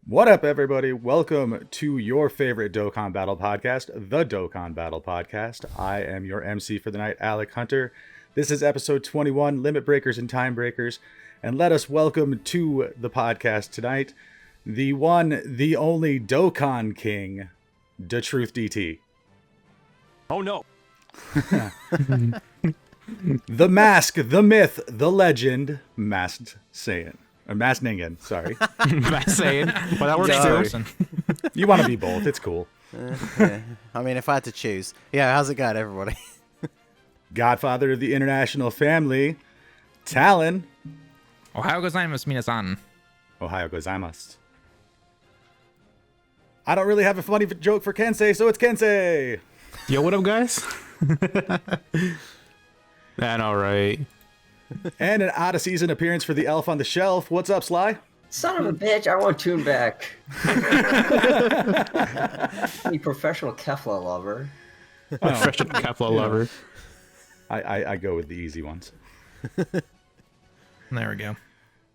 What up, everybody? Welcome to your favorite Dokkan Battle podcast, the Dokkan Battle podcast. I am your MC for the night, Alec Hunter. This is episode 21, Limit Breakers and Time Breakers. And let us welcome to the podcast tonight, the one, the only Dokkan King, the Truth DT. Oh no. The mask, the myth, the legend, Masked Saiyan. Masked Ningen, sorry. Masked Saiyan. Well, that works too. You want to be both, it's cool. Yeah. I mean, if I had to choose. Yeah, how's it going, everybody? Godfather of the international family, Talon. Ohayou gozaimasu, minasan. Ohayou gozaimasu. I don't really have a funny joke for Kensei, so it's Kensei. Yo, what up, guys? That all right. And an out-of-season appearance for the elf on the shelf. What's up, Sly? Son of a bitch, I want Tune back. You professional Kefla lover. Professional Kefla lover. I go with the easy ones. There we go.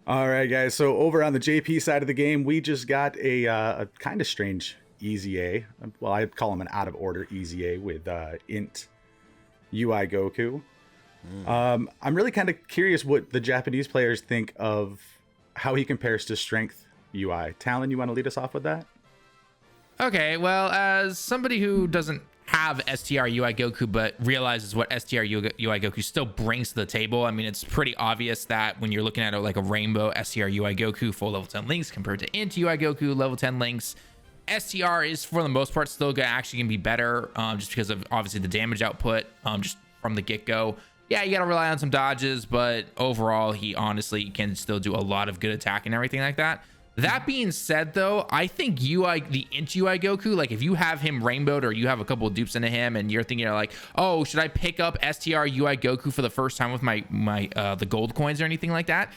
All right, guys. So over on the JP side of the game, we just got a kind of strange Easy A. Well, I'd call him an out-of-order Easy A with int UI Goku. I'm really kind of curious what the Japanese players think of how he compares to Strength UI. Talon, you want to lead us off with that? Okay, well, as somebody who doesn't have STR UI Goku but realizes what STR UI Goku still brings to the table, I mean, it's pretty obvious that when you're looking at like a rainbow STR UI Goku full level 10 links compared to int UI Goku level 10 links, STR is for the most part still actually gonna be better, just because of obviously the damage output, just from the get-go. Yeah, you gotta rely on some dodges, but overall, he honestly can still do a lot of good attack and everything like that. That being said, though, I think the int UI Goku, like if you have him rainbowed or you have a couple of dupes into him and you're thinking like, oh, should I pick up STR UI Goku for the first time with my the gold coins or anything like that?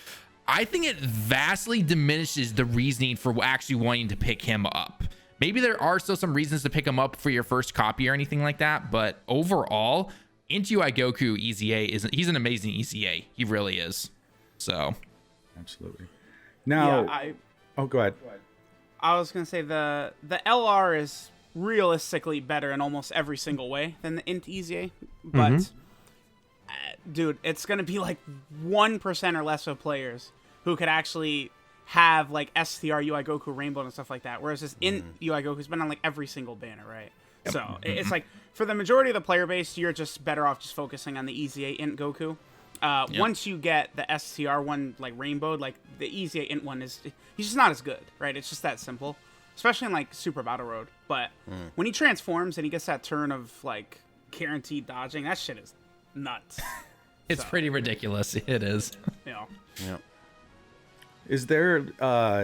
I think it vastly diminishes the reasoning for actually wanting to pick him up. Maybe there are still some reasons to pick him up for your first copy or anything like that, but overall, int UI Goku EZA he's an amazing EZA. He really is. So absolutely. Now go ahead. I was gonna say the LR is realistically better in almost every single way than the int EZA, but dude, it's gonna be like 1% or less of players who could actually have like STR UI Goku Rainbow and stuff like that, whereas this int UI Goku's been on like every single banner, right? Yep. So it's like for the majority of the player base, you're just better off just focusing on the EZA int Goku. Once you get the STR one like rainbowed, like the EZA int one he's just not as good, right? It's just that simple, especially in like Super Battle Road. But when he transforms and he gets that turn of like guaranteed dodging, that shit is nuts. it's pretty ridiculous. It is. You know. Yeah. Is there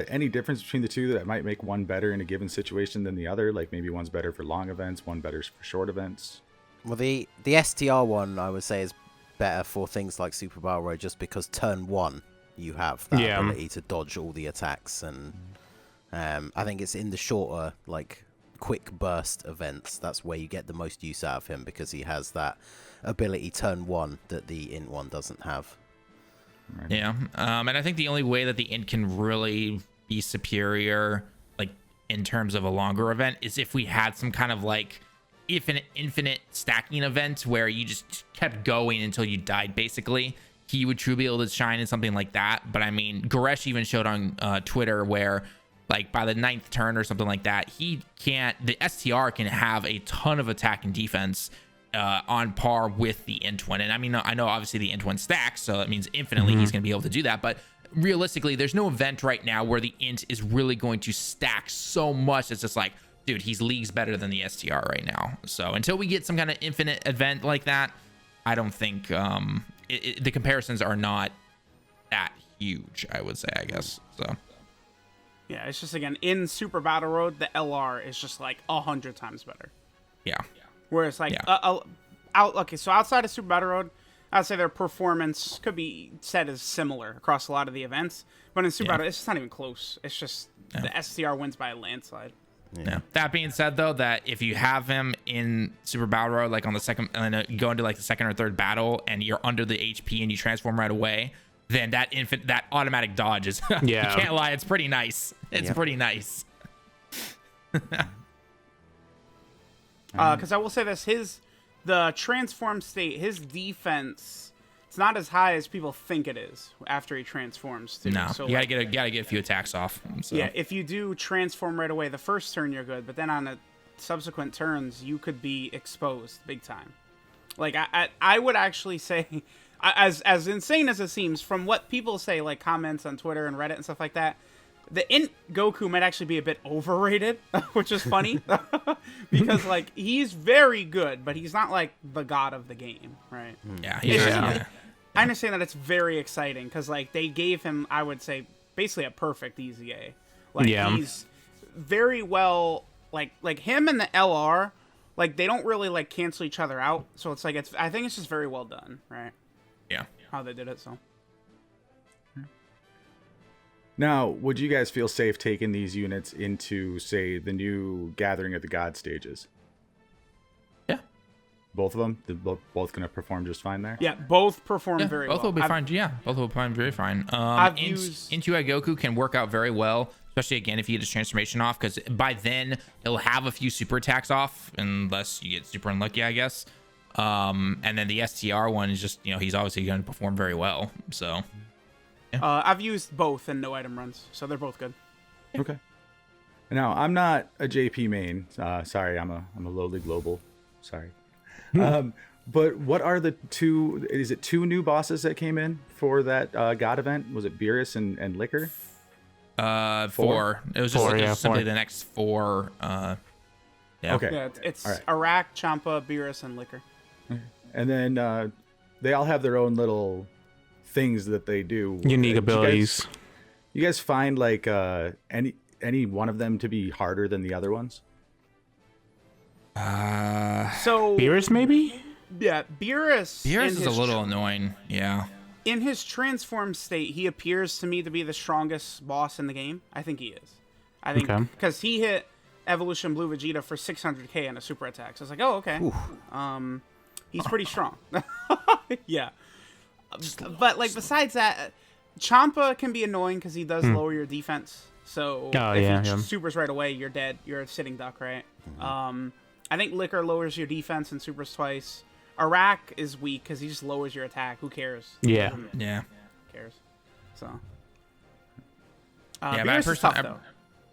any difference between the two that might make one better in a given situation than the other? Like maybe one's better for long events, one better for short events? Well, the STR one, I would say, is better for things like Super Battle Road just because turn one, you have that ability to dodge all the attacks. And I think it's in the shorter, like, quick burst events, that's where you get the most use out of him because he has that ability turn one that the int one doesn't have. Right. Yeah, and I think the only way that the int can really be superior, like in terms of a longer event, is if we had some kind of like infinite stacking event where you just kept going until you died. Basically, he would truly be able to shine in something like that. But I mean, Goresh even showed on Twitter where, like by the 9th turn or something like that, the STR can have a ton of attack and defense. On par with the int one. And I mean, I know obviously the int one stacks, so that means infinitely he's going to be able to do that. But realistically, there's no event right now where the int is really going to stack so much. It's just like, dude, he's leagues better than the STR right now. So until we get some kind of infinite event like that, I don't think the comparisons are not that huge, I would say, I guess. So Yeah, it's just, again, in Super Battle Road, the LR is just like 100 times better. yeah. Whereas, like, so outside of Super Battle Road, I'd say their performance could be said as similar across a lot of the events. But in Super Battle, it's just not even close. It's just the STR wins by a landslide. Yeah. That being said, though, that if you have him in Super Battle Road, like on the second, and then you go into like the second or third battle, and you're under the HP and you transform right away, then that automatic dodge is Yeah. you can't lie, it's pretty nice. It's pretty nice. Because I will say this, the transform state, his defense, it's not as high as people think it is after he transforms too. No, So you like, gotta get a few attacks off. So. yeah, if you do transform right away the first turn, you're good, but then on the subsequent turns, you could be exposed big time. Like I would actually say, as insane as it seems, from what people say, like comments on Twitter and Reddit and stuff like that, the Int Goku might actually be a bit overrated, which is funny because like he's very good, but he's not like the god of the game, right? Yeah, It's just- yeah. I understand that it's very exciting because like they gave him, I would say, basically a perfect easy A. Like he's very well, like him and the LR, like they don't really like cancel each other out. So it's like I think it's just very well done, right? Yeah. How they did it. So Now, would you guys feel safe taking these units into, say, the new Gathering of the God stages? Yeah. Both of them? They're both going to perform just fine there? yeah, both perform Yeah, very both well. will be fine. Yeah, both will be fine. Very fine. I've Int used- UI Goku can work out very well, especially again if you get his transformation off, because by then he'll have a few super attacks off, unless you get super unlucky, I guess. And then the STR one is just, he's obviously going to perform very well. So I've used both in no item runs, so they're both good. Okay. Now, I'm not a JP main. Sorry, I'm a lowly global. Sorry. But what are the two? Is it two new bosses that came in for that God event? Was it Beerus and Liquor? 4. It was just, Four, yeah, simply 4. the next 4. Yeah. Okay. Yeah, it's All right. Iraq, Champa, Beerus, and Liquor. And then they all have their own little things that they do. Unique Do abilities. You guys find like any one of them to be harder than the other ones? So Beerus, maybe? yeah, Beerus. Beerus in is a his little annoying. Yeah. in his transformed state, he appears to me to be the strongest boss in the game. I think he is. I think Okay. because he hit Evolution Blue Vegeta for 600k in a super attack. So I was like, oh, okay. He's pretty strong. Yeah. But like besides that, Champa can be annoying because he does lower your defense. So Oh, if yeah, he yeah. supers right away, you're dead. You're a sitting duck, right? I think Liquor lowers your defense and supers twice. Iraq is weak because he just lowers your attack. Who cares? Yeah. Yeah. Who cares? So. Yeah, but I Beerus is personally, tough,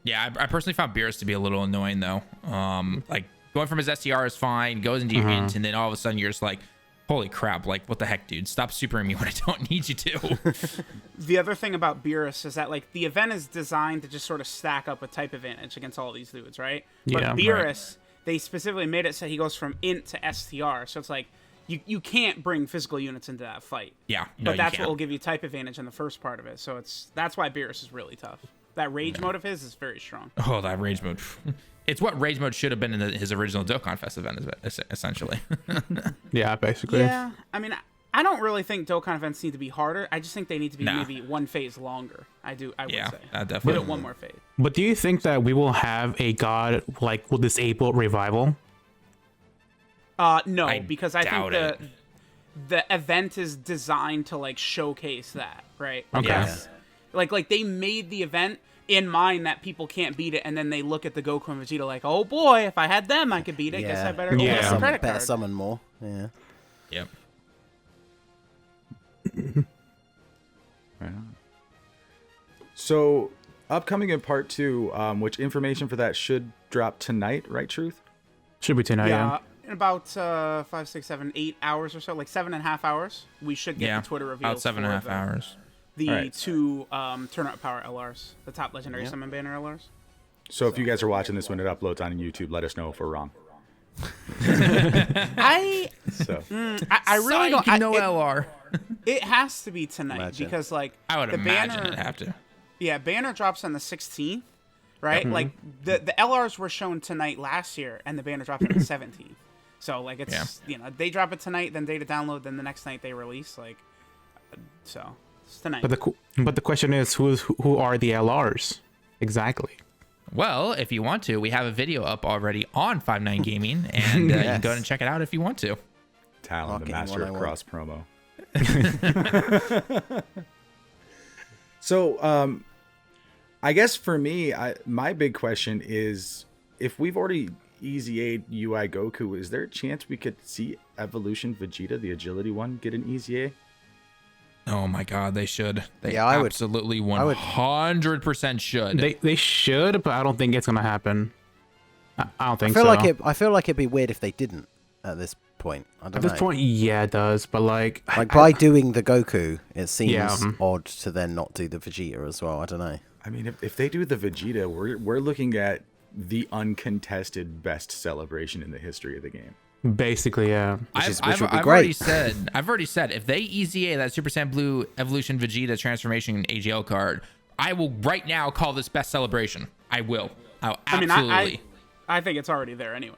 though. I personally found Beerus to be a little annoying though. Like going from his STR is fine, goes into your int, and then all of a sudden you're just like, holy crap, like what the heck, dude? Stop supering me when I don't need you to. The other thing about Beerus is that like the event is designed to just sort of stack up a type advantage against all these dudes, right? Yeah. But Right. Beerus, they specifically made it so he goes from int to STR, so it's like you can't bring physical units into that fight. Yeah, no, But you that's what can't. will give you type advantage in the first part of it. So that's why Beerus is really tough. That rage mode of his is very strong. Oh, that rage mode. It's what rage mode should have been in his original Dokkan Fest event, essentially. Yeah, basically. Yeah, I mean, I don't really think Dokkan events need to be harder. I just think they need to be Nah. maybe one phase longer. I would Yeah, say. definitely. Give it one more phase. But do you think that we will have a god like will disable revival? No, I because I think doubt the event is designed to like showcase that, right? Okay. Yes. Like they made the event in mind that people can't beat it, and then they look at the Goku and Vegeta like, oh boy, if I had them, I could beat it. Guess I better Yeah. open up a credit better card. summon more. Yeah. Yep. Right on. So, upcoming in part 2, which information for that should drop tonight, right, Truth? Should be tonight. Yeah, in about 5, 6, 7, 8 hours or so, like 7.5 hours, we should get Yeah. the Twitter reveal. About 7.5 for hours. The Alright. 2 tournament power LRs, the top legendary summon banner LRs. So, if you guys are watching this when it uploads on YouTube, let us know if we're wrong. I So, really don't. no LR. It has to be tonight Imagine. because like I would the imagine banner, it'd have to. Yeah, banner drops on the 16th, right? Like the LRs were shown tonight last year, and the banner dropped on the 17th. So like it's they drop it tonight, then data download, then the next night they release. Like so it's tonight. But the question is, who are the LRs exactly? Well, if you want to, we have a video up already on 59 Gaming, and you can go ahead and check it out if you want to. Talon, the Marketing master of 101. cross promo. So, I guess for me, my big question is, if we've already easy A UI Goku, is there a chance we could see Evolution Vegeta, the agility one, get an easy A? Oh my God, they should. They Yeah, I would- absolutely 100% should. They should, but I don't think it's gonna happen. I don't think I feel so. like it. I feel like it'd be weird if they didn't at this point. I don't At know. this point, yeah, it does. But like By doing the Goku, it seems Yeah. odd to then not do the Vegeta as well. I don't know. I mean, if they do the Vegeta, we're looking at the uncontested best celebration in the history of the game. basically, yeah. Which I've would be already great. I've already said, if they EZA that Super Saiyan Blue Evolution Vegeta transformation AGL card, I will right now call this best celebration. I will. I'll absolutely. I think it's already there anyway.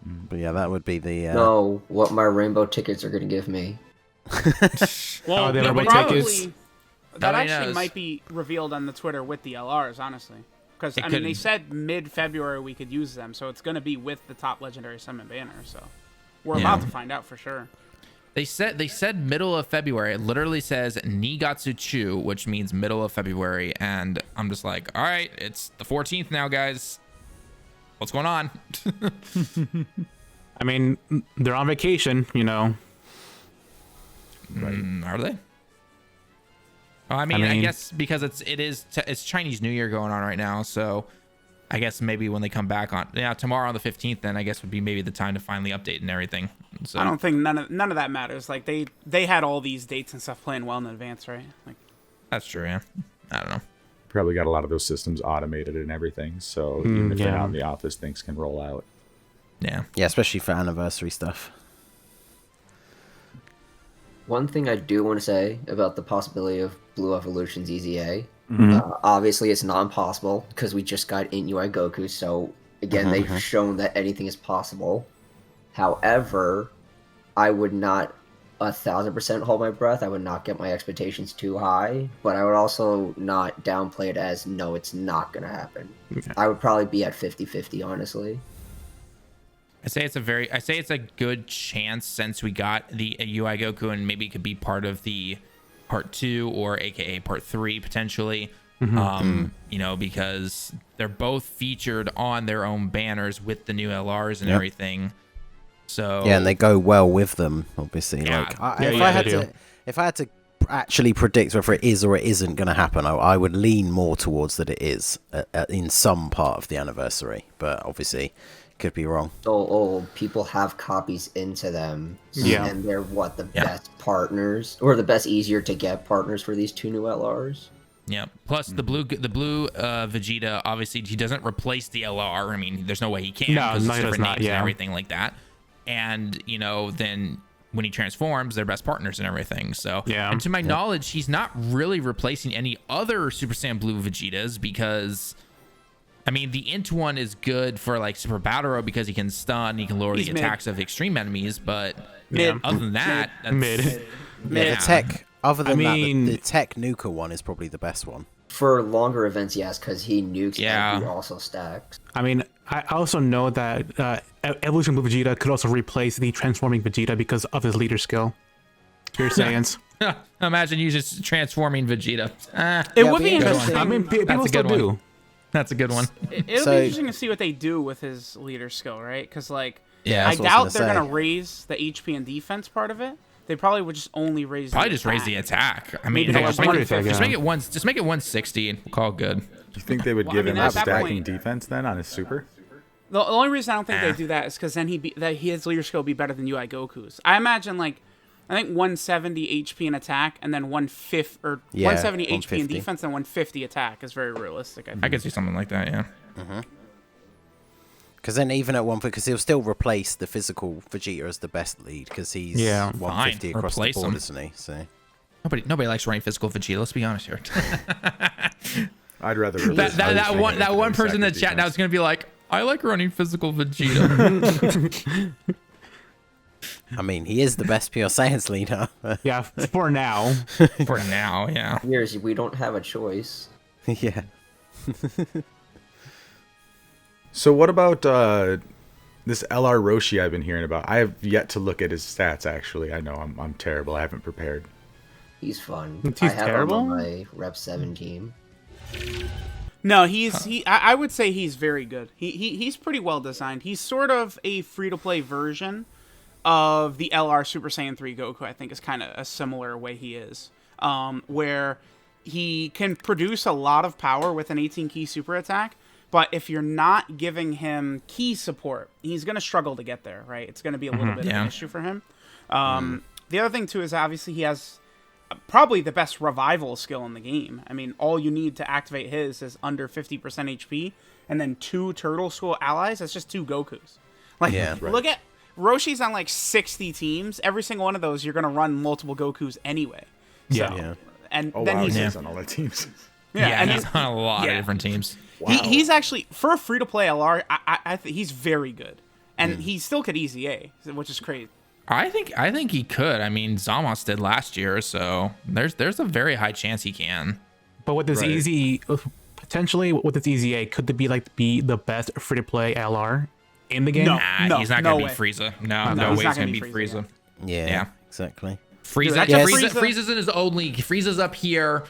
But yeah, that would be the. No, what my rainbow tickets are gonna give me. Well, they no, were probably tickets. that Nobody actually knows. might be revealed on the Twitter with the LRs, honestly. Because It I mean, they couldn't. said mid-February we could use them, so it's gonna be with the top legendary summon banner. So we're Yeah. about to find out for sure. They said middle of February. It literally says Nigatsu Chu, which means middle of February, and I'm just like, all right, it's the 14th now, guys. What's going on? I mean, they're on vacation, you know. Are they? Oh, I mean, I mean- guess because it's Chinese New Year going on right now, so I guess maybe when they come back on tomorrow on the 15th, then I guess would be maybe the time to finally update and everything. So I don't think none of that matters. Like they had all these dates and stuff planned well in advance, right? Like that's true. Yeah, I don't know. Probably got a lot of those systems automated and everything, so even if they're yeah. not in the office, things can roll out. Yeah. Yeah, especially for anniversary stuff. One thing I do want to say about the possibility of Blue Evolution's EZA, Mm-hmm. obviously it's not impossible because we just got in UI Goku, so again, Mm-hmm, they've shown that anything is possible. However, I would not 1,000% hold my breath. I would not get my expectations too high, but I would also not downplay it as, no, it's not going to happen. I would probably be at 50-50, honestly. I say it's a good chance since we got the UI Goku, and maybe it could be part of the part 2 or AKA part 3 potentially. You know, because they're both featured on their own banners with the new LRs and everything. So Yeah, and they go well with them, obviously. Yeah. Like, Yeah, if yeah, I had they to, do. if I had to actually predict whether it is or it isn't going to happen, I would lean more towards that it is in some part of the anniversary. But obviously, could be wrong. So old people have copies into them, Yeah. and they're the best partners, or the best easier to get partners for these two new LRs. yeah. Plus the blue Vegeta, obviously he doesn't replace the LR. I mean, there's no way he can. No, 'cause no, it's he does different not, names and yeah. everything like that. And you know, then when he transforms, they're best partners and everything. So Yeah. And to my knowledge, he's not really replacing any other Super Saiyan Blue Vegetas because, I mean, the Int one is good for like Super Battle Road because he can stun, he can lower He's the mid. attacks of extreme enemies. But Mid. other than that, that's, Mid. Yeah, the tech. Other than mean- that, the tech Nuka one is probably the best one. For longer events, yes, because he nukes Yeah. and he also stacks. I mean, I also know that Evolution Blue Vegeta could also replace the transforming Vegeta because of his leader skill. Pure Saiyans. Imagine you just transforming Vegeta. it Yeah, would be be interesting. interesting. I mean, people That's a still good one. do. That's a good one. It'll So- be interesting to see what they do with his leader skill, right? Because like, Yeah, I that's what I doubt was they're gonna gonna say. raise the HP and defense part of it. They probably would just only raise. Probably the just raise the attack. attack. I mean, Maybe hey, like just, make it, 150. just make it 160 and we'll call it good. Do you think they would Well, I give mean, him at a that stacking point- defense then on his super? The only reason I don't think they do that is because then his leader skill would be better than UI Goku's. I imagine like, I think 170 HP in attack and then 150 or Yeah, 170 HP in 150. defense and 150 attack is very realistic. I think. I could see something like that, yeah. Because then even at 150, because he'll still replace the physical Vegeta as the best lead, because he's Yeah. 150 Fine, across the replace board, him. isn't he? So Nobody likes running physical Vegeta. Let's be honest here. I'd rather that one person in the chat now is gonna be like, I like running physical Vegeta. I mean, he is the best pure science leader. Yeah, for now. For now, yeah. Years, we don't have a choice. yeah. So what about this LR Roshi I've been hearing about? I have yet to look at his stats. Actually, I know I'm terrible. I haven't prepared. He's fun. He's I have terrible? him on my Rep 7 team. No, I would say he's very good. He's pretty well designed. He's sort of a free-to-play version of the LR Super Saiyan 3 Goku. I think is kind of a similar way he is, where he can produce a lot of power with an 18-key super attack, but if you're not giving him key support, he's going to struggle to get there, right? It's going to be a little bit of an issue for him. The other thing, too, is obviously he has probably the best revival skill in the game. I mean, all you need to activate his is under 50% HP, and then 2 Turtle School allies. That's just 2 Gokus. Like, look at Roshi's on like 60 teams. Every single one of those, you're going to run multiple Gokus anyway. So, and then he's on all our teams. And he's on a lot of different teams. Wow. He's actually, for a free-to-play LR, I think he's very good. And he still could easy A, which is crazy. I think he could. I mean, Zamos did last year, so there's a very high chance he can. But with this easy, potentially with this easy A, could it be the best free to play LR in the game? No, he's not gonna beat Frieza. No way he's gonna beat Frieza. Yeah, exactly. Frieza's in his only. Frieza's up here.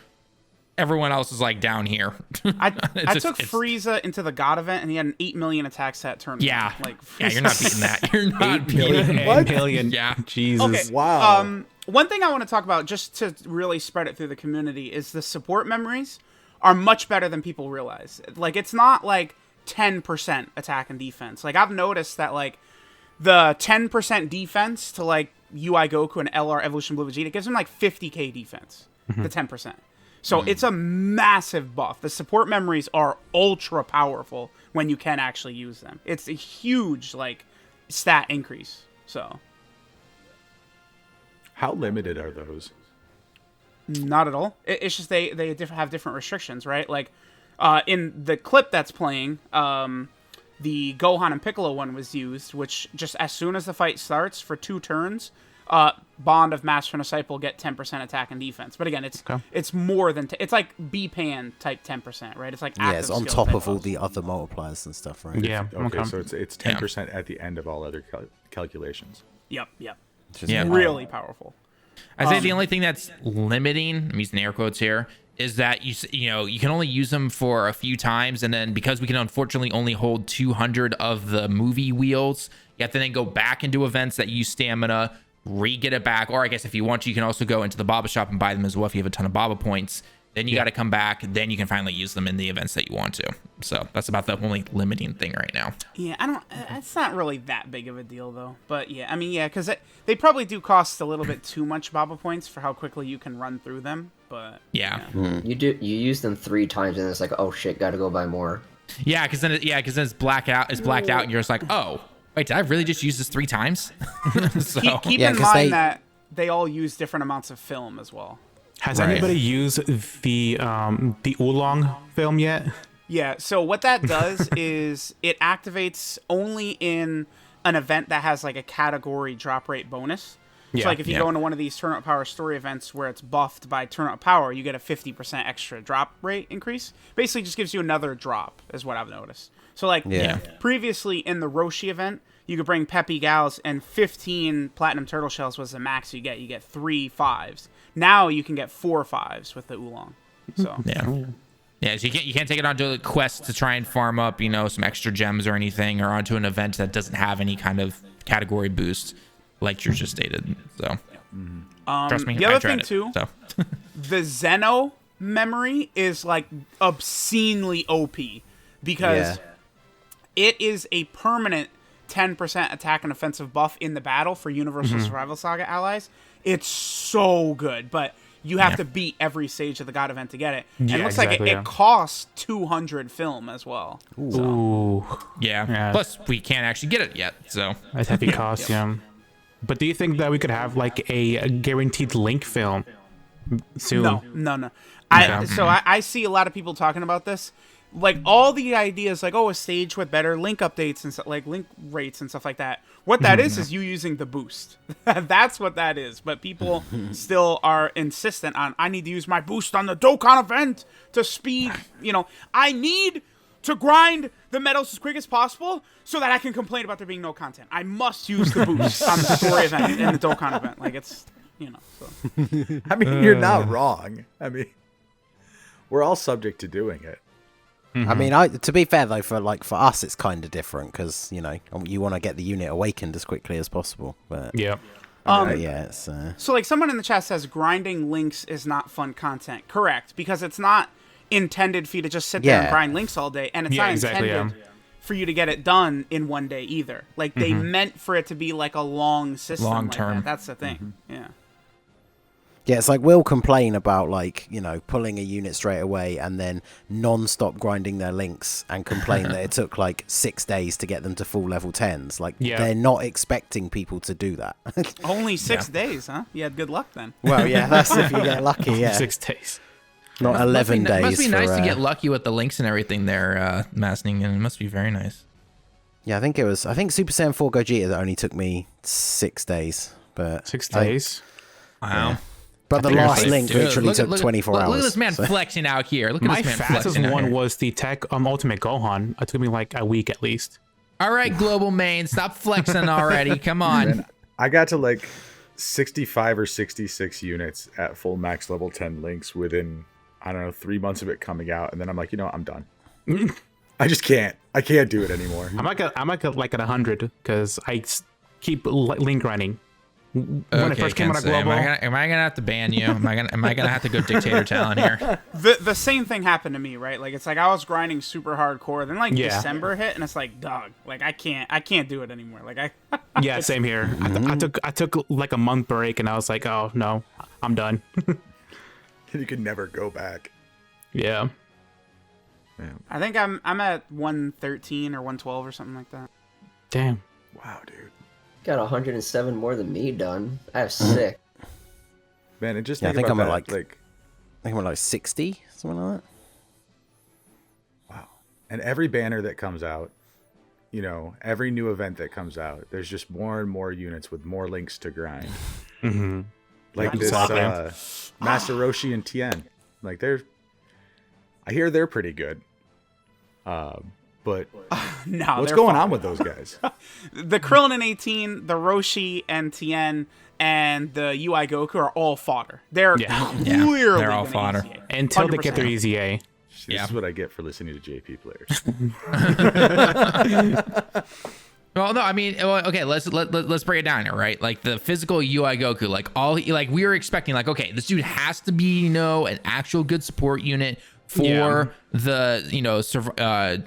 Everyone else is like down here. I took Frieza into the God event, and he had an 8 million attack stat tournament. Yeah, like you're not beating that. You're not beating it. 8 million. Yeah, Jesus. Okay. Wow. One thing I want to talk about, just to really spread it through the community, is the support memories are much better than people realize. Like, it's not like 10% attack and defense. Like, I've noticed that like the 10% defense to like UI Goku and LR Evolution Blue Vegeta gives him like 50k defense. The 10%. So it's a massive buff. The support memories are ultra powerful when you can actually use them. It's a huge like stat increase. So how limited are those? Not at all. It's just they have different restrictions, right? Like in the clip that's playing, the Gohan and Piccolo one was used, which just as soon as the fight starts for 2 turns, Bond of Master and Disciple get 10% attack and defense. But again, it's more than it's like B-Pan type 10%, right? It's like it's on top of all the other multipliers and stuff, right? Yeah. Okay, so it's 10% at the end of all other calculations. Yep. Yeah, really powerful. I say the only thing that's limiting, I'm using air quotes here, is that you can only use them for a few times, and then because we can unfortunately only hold 200 of the movie wheels, you have to then go back into events that use stamina, re-get it back, or I guess if you want to, you can also go into the Baba shop and buy them as well if you have a ton of Baba points. Then you got to come back, then you can finally use them in the events that you want to. So that's about the only limiting thing right now. Yeah, it's not really that big of a deal though. But yeah, I mean, because they probably do cost a little bit too much Baba points for how quickly you can run through them. But you use them 3 times and it's like, oh shit, gotta go buy more. Yeah, because then it's blacked out, and you're just like, oh. Wait, did I really just use this 3 times? So, keep in mind that they all use different amounts of film as well. Has anybody used the Oolong film yet? Yeah, so what that does is it activates only in an event that has like a category drop rate bonus. So like if you go into one of these Turn Up Power story events where it's buffed by Turn Up Power, you get a 50% extra drop rate increase. Basically just gives you another drop is what I've noticed. So like previously in the Roshi event, you could bring Peppy Gals and 15 Platinum Turtle Shells was the max you get. You get 3 5s. Now you can get 4 5s with the Oolong. So so you can't take it onto a quest to try and farm up, some extra gems or anything, or onto an event that doesn't have any kind of category boost, like you just stated. So trust me, the other I tried thing too, so. the Zeno memory is like obscenely OP because it is a permanent 10% attack and offensive buff in the battle for Universal Survival Saga allies. It's so good, but you have to beat every stage of the God event to get it. And it looks like it costs 200 film as well. Ooh. Yeah. Plus, we can't actually get it yet, so. That's heavy cost, But do you think that we could have like a guaranteed link film soon? No. I see a lot of people talking about this. Like all the ideas, like a stage with better link updates and like link rates and stuff like that. What that is you using the boost. That's what that is. But people still are insistent on. I need to use my boost on the Dokkan event to speed. I need to grind the medals as quick as possible so that I can complain about there being no content. I must use the boost on the story event and the Dokkan event. Like it's you know. So. I mean, you're not wrong. I mean, we're all subject to doing it. I mean, to be fair though, for us, it's kind of different because you want to get the unit awakened as quickly as possible. But Yeah. yeah, it's So, like, someone in the chat says grinding links is not fun content. Correct, because it's not intended for you to just sit there and grind links all day, and it's not intended for you to get it done in one day either. Like, they meant for it to be like a long system. Long like term. that. That's the thing. Yeah. Yeah, it's like we'll complain about pulling a unit straight away and then non-stop grinding their links and complain that it took like 6 days to get them to full level 10s. Like they're not expecting people to do that. Only 6 days, huh? You had good luck then. Well, yeah, that's if you get lucky. Yeah, 6 days. Not 11 days. It must be nice for, to get lucky with the links and everything there, Masning, and it must be very nice. Yeah, I think Super Saiyan 4 Gogeta that only took me 6 days, but 6 days. Wow. Yeah. But the last link literally took 24 hours. Look at this man flexing out here. Look at My this man fastest flexing out one here. was the Tech Ultimate Gohan. It took me like a week at least. All right, Global Main, stop flexing already. Come on. And I got to like 65 or 66 units at full max level 10 links within, I don't know, 3 months of it coming out. And then I'm like, I'm done. I just can't. I can't do it anymore. I might get like at 100 because I keep link grinding. When I first came out of Global, am I gonna have to ban you? Am I gonna have to go dictator talent here? The same thing happened to me, right? Like, it's like I was grinding super hardcore, then like December hit, and it's like, dog, like I can't do it anymore. Like yeah, same here. I took like a month break, and I was like, oh no, I'm done. You can never go back. Yeah. I think I'm at 113 or 112 or something like that. Damn. Wow, dude. Got 107 more than me done. I have 6. Man, and just I think think about I'm at that, I think I'm at like 60, something like that. wow. And every banner that comes out, every new event that comes out, there's just more and more units with more links to grind. Like this Master Roshi and Tien. Like I hear they're pretty good. But No, what's going on with those guys? The Krillin and 18, the Roshi and Tien, and the UI Goku are all fodder. They're clearly they're all gonna fodder. EZA. Until they get their 100%. EZA. This is what I get for listening to JP players. Well, no, I mean, okay, let's break it down here, right? Like the physical UI Goku, like we were expecting, like, okay, this dude has to be, an actual good support unit for the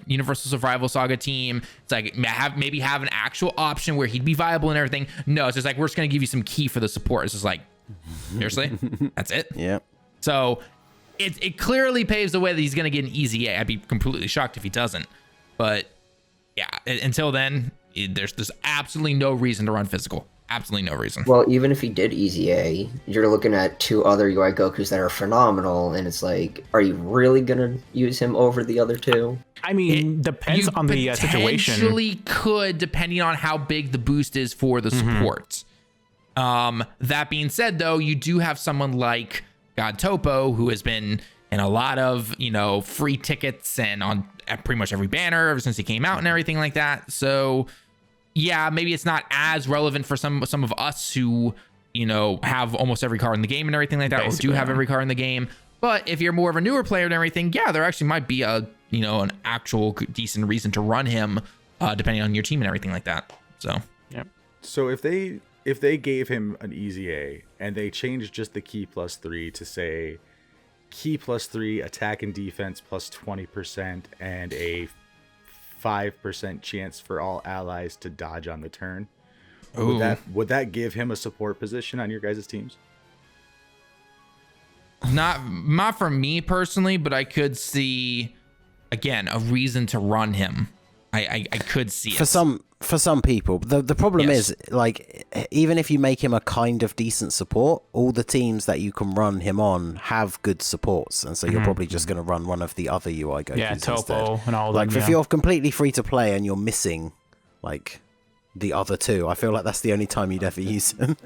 Universal Survival Saga team. It's like maybe have an actual option where he'd be viable and everything. No, it's just like we're just gonna give you some key for the support. It's just like, seriously, that's it. Yeah. So it clearly paves the way that he's gonna get an easy A. I'd be completely shocked if he doesn't. But yeah, until then, there's absolutely no reason to run physical. Absolutely no reason. Well, even if he did Easy A, you're looking at 2 other UI Gokus that are phenomenal, and it's like, are you really gonna use him over the other 2? I mean, depends on the situation. Potentially could, depending on how big the boost is for the support. That being said, though, you do have someone like God Topo, who has been in a lot of, free tickets and on pretty much every banner ever since he came out and everything like that. So yeah, maybe it's not as relevant for some of us who, have almost every card in the game and everything like that, Basically, or do have every card in the game. But if you're more of a newer player and everything, yeah, there actually might be an actual decent reason to run him, depending on your team and everything like that. So yeah. So if they gave him an easy A and they changed just the key +3 to say key +3, attack and defense +20%, and a 5% chance for all allies to dodge on the turn, would that give him a support position on your guys' teams? not for me personally, but I could see, again, a reason to run him. I could see it. For some people, the problem is, like, even if you make him a kind of decent support, all the teams that you can run him on have good supports, and so you're probably just going to run one of the other UI Gokus. Yeah, Topo instead. and all like them. if you're completely free to play and you're missing like the other 2, I feel like that's the only time you'd ever use him.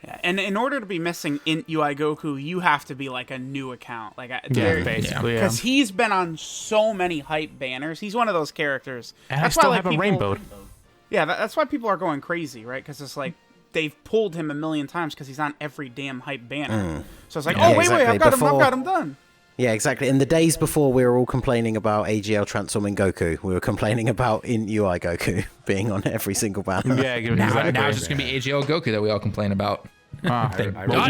Yeah, and in order to be missing in UI Goku, you have to be like a new account, like basically, because he's been on so many hype banners. He's one of those characters. And I still have a rainbow. Yeah, that's why people are going crazy, right? Because it's like they've pulled him a million times because he's on every damn hype banner. So it's like, Yeah, oh, wait, exactly. I've got him done. Yeah, exactly. In the days before we were all complaining about AGL transforming Goku, we were complaining about in UI Goku being on every single banner. Yeah, exactly. Now it's just gonna be AGL Goku that we all complain about. God,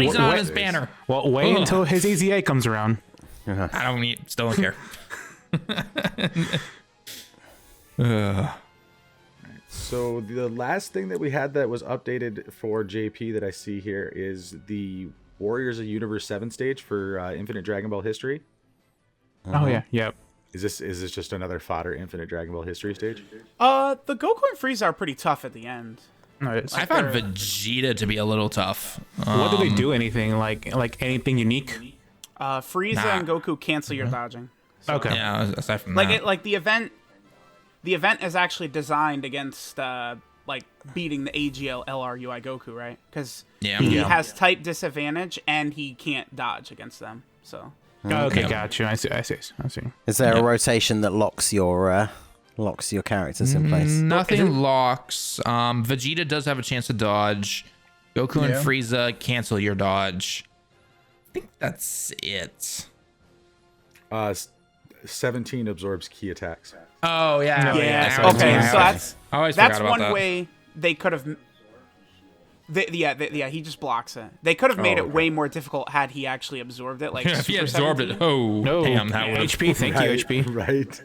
he's not on his banner. Well, wait until his EZA comes around. Still don't care. So the last thing that we had that was updated for JP that I see here is the Warriors of Universe 7 stage for Infinite Dragon Ball History. Oh yeah, yep. Is this just another fodder Infinite Dragon Ball History stage? The Goku and Frieza are pretty tough at the end. No, it's, I found Vegeta to be a little tough. what do they do? Anything like anything unique? Frieza and Goku cancel your dodging. So, Okay. Yeah, aside from like that. the event is actually designed against like beating the AGL LR UI Goku, right? Because he has type disadvantage and he can't dodge against them. So Okay, gotcha. I see. Is there a rotation that locks your characters in place? Nothing locks. Vegeta does have a chance to dodge. Goku and Frieza cancel your dodge. I think that's it. 17 absorbs key attacks. Oh yeah. Okay, so that's one that. way they could have. He just blocks it. They could have made it way more difficult had he actually absorbed it. Like If he Super absorbed 17. it, oh damn, that would HP. Thank you, HP. Right.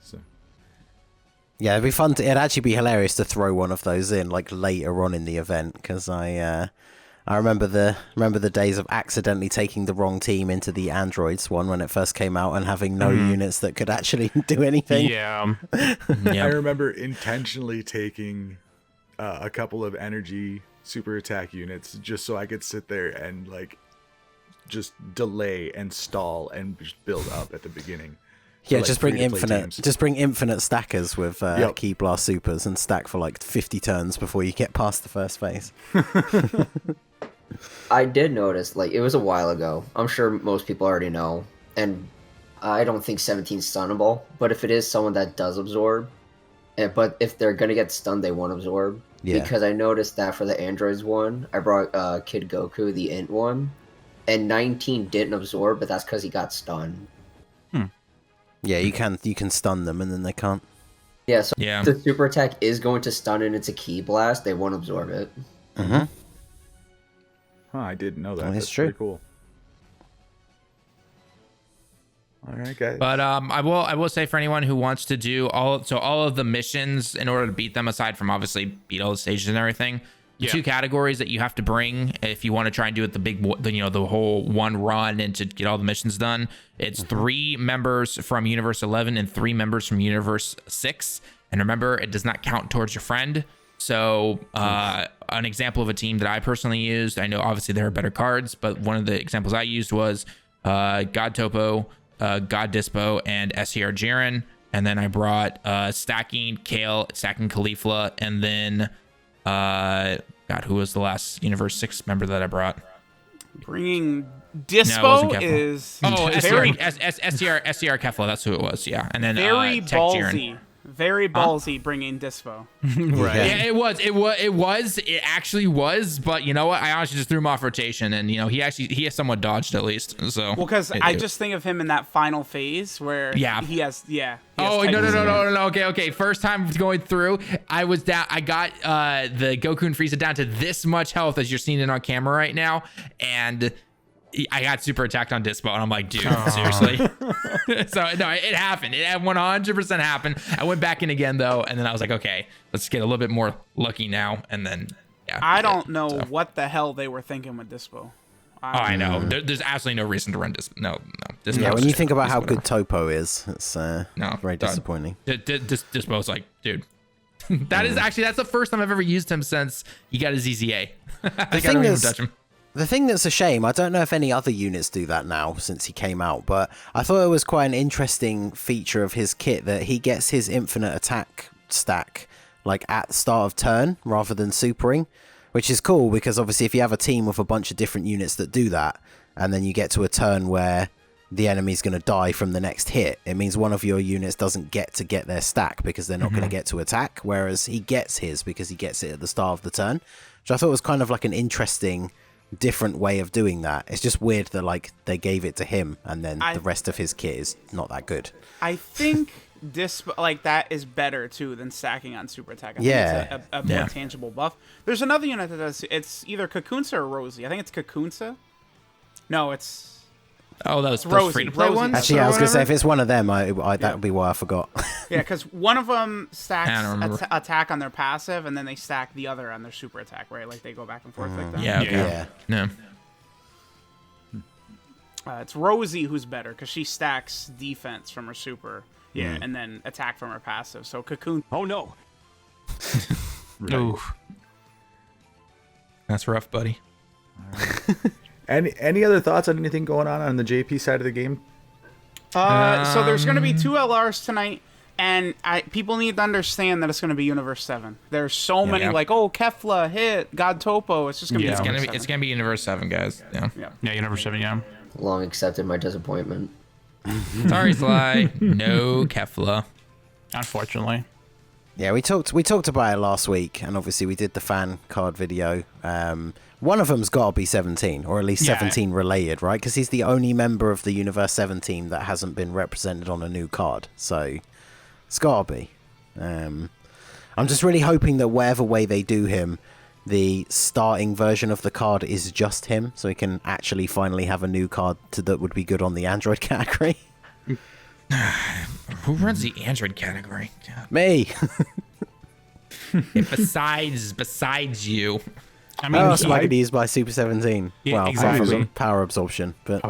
So. Yeah, it'd be fun. It'd actually be hilarious to throw one of those in like later on in the event because I remember the days of accidentally taking the wrong team into the androids one when it first came out and having no units that could actually do anything. Yeah. I remember intentionally taking a couple of energy super attack units just so I could sit there and like just delay and stall and just build up at the beginning. Yeah, like, just bring free-to-play infinite stackers with Key Blast Supers and stack for like 50 turns before you get past the first phase. I did notice, like, it was a while ago. I'm sure most people already know. And I don't think 17's stunnable. But if it is someone that does absorb, but if they're going to get stunned, they won't absorb. Yeah. Because I noticed that for the androids one, I brought Kid Goku, the int one. And 19 didn't absorb, but that's because he got stunned. Yeah, you can stun them and then they can't. Yeah, so if the super attack is going to stun and it's a key blast, they won't absorb it. Mm-hmm. Huh, I didn't know that. That's true. Pretty cool. All right, guys. But I will say for anyone who wants to do all of the missions in order to beat them, aside from obviously beat all the stages and everything, the two categories that you have to bring if you want to try and do it the whole one run and to get all the missions done, it's 3 members from Universe 11 and 3 members from Universe 6. And remember, it does not count towards your friend. So an example of a team that I personally used, I know obviously there are better cards, but one of the examples I used was God Topo, God Dispo, and SCR Jiren. And then I brought stacking Kale, stacking Caulifla, and then God, who was the last Universe 6 member that I brought? Bringing No, Dispo it is SCR Kefla, that's who it was, yeah. And then very Tech ballsy. Jiren. Very ballsy bringing Dispo. Right. Yeah, it actually was, but you know what? I honestly just threw him off rotation, and he has somewhat dodged at least. So Well, because I just think of him in that final phase where he has Oh type no! disadvantage. Okay. First time going through, I was down. I got the Goku and Frieza down to this much health as you're seeing it on camera right now, and I got super attacked on Dispo, and I'm like, dude, seriously. So no, it happened. It 100% happened. I went back in again though, and then I was like, okay, let's get a little bit more lucky now, and then I don't know what the hell they were thinking with Dispo. I know. There's absolutely no reason to run Dispo. No. Dispo Yeah, when you think about how good Topo is, it's very done. disappointing. Dispo's like, dude. That's the first time I've ever used him since he got his EZA. I don't even touch him. The thing that's a shame, I don't know if any other units do that now since he came out, but I thought it was quite an interesting feature of his kit that he gets his infinite attack stack like at the start of turn rather than supering, which is cool because obviously if you have a team with a bunch of different units that do that and then you get to a turn where the enemy's going to die from the next hit. It means one of your units doesn't get their stack because they're not going to get to attack, whereas he gets his because he gets it at the start of the turn, which I thought was kind of like an interesting, different way of doing that. It's just weird that like they gave it to him and then the rest of his kit is not that good. I think this like that is better too than stacking on super attack. I think it's a more tangible buff. There's another unit that does. It's either Kakunsa or Rosie. I think it's Kakunsa. No, it's. Oh, that was Rosie. free to play Rosie. ones. Actually, I was gonna say if it's one of them, that would be why I forgot. Yeah, because one of them stacks I don't remember. attack on their passive, and then they stack the other on their super attack, right? Like they go back and forth like that. Yeah. Okay. Yeah. No. It's Rosie who's better because she stacks defense from her super, and then attack from her passive. So Cocoon. Oh no. Oof. That's rough, buddy. Any other thoughts on anything going on the JP side of the game? So there's going to be 2 LRs tonight, and people need to understand that it's going to be Universe 7. There's so many Kefla, Hit, God Topo. It's just going to be Universe 7. It's gonna be Universe 7, guys. Yeah. Yeah, Universe 7, yeah. Long accepted my disappointment. Sorry, Sly. No Kefla. Unfortunately. Yeah, we talked about it last week, and obviously we did the fan card video. One of them's got to be 17, or at least 17 related, right? Because he's the only member of the Universe 17 that hasn't been represented on a new card. So it's got to be. I'm just really hoping that whatever way they do him, the starting version of the card is just him, so he can actually finally have a new card that would be good on the Android category. Who runs the Android category? God. Me. Besides you. I mean, Oh, so I could use my Super 17. Yeah, well, exactly. apart from power absorption, but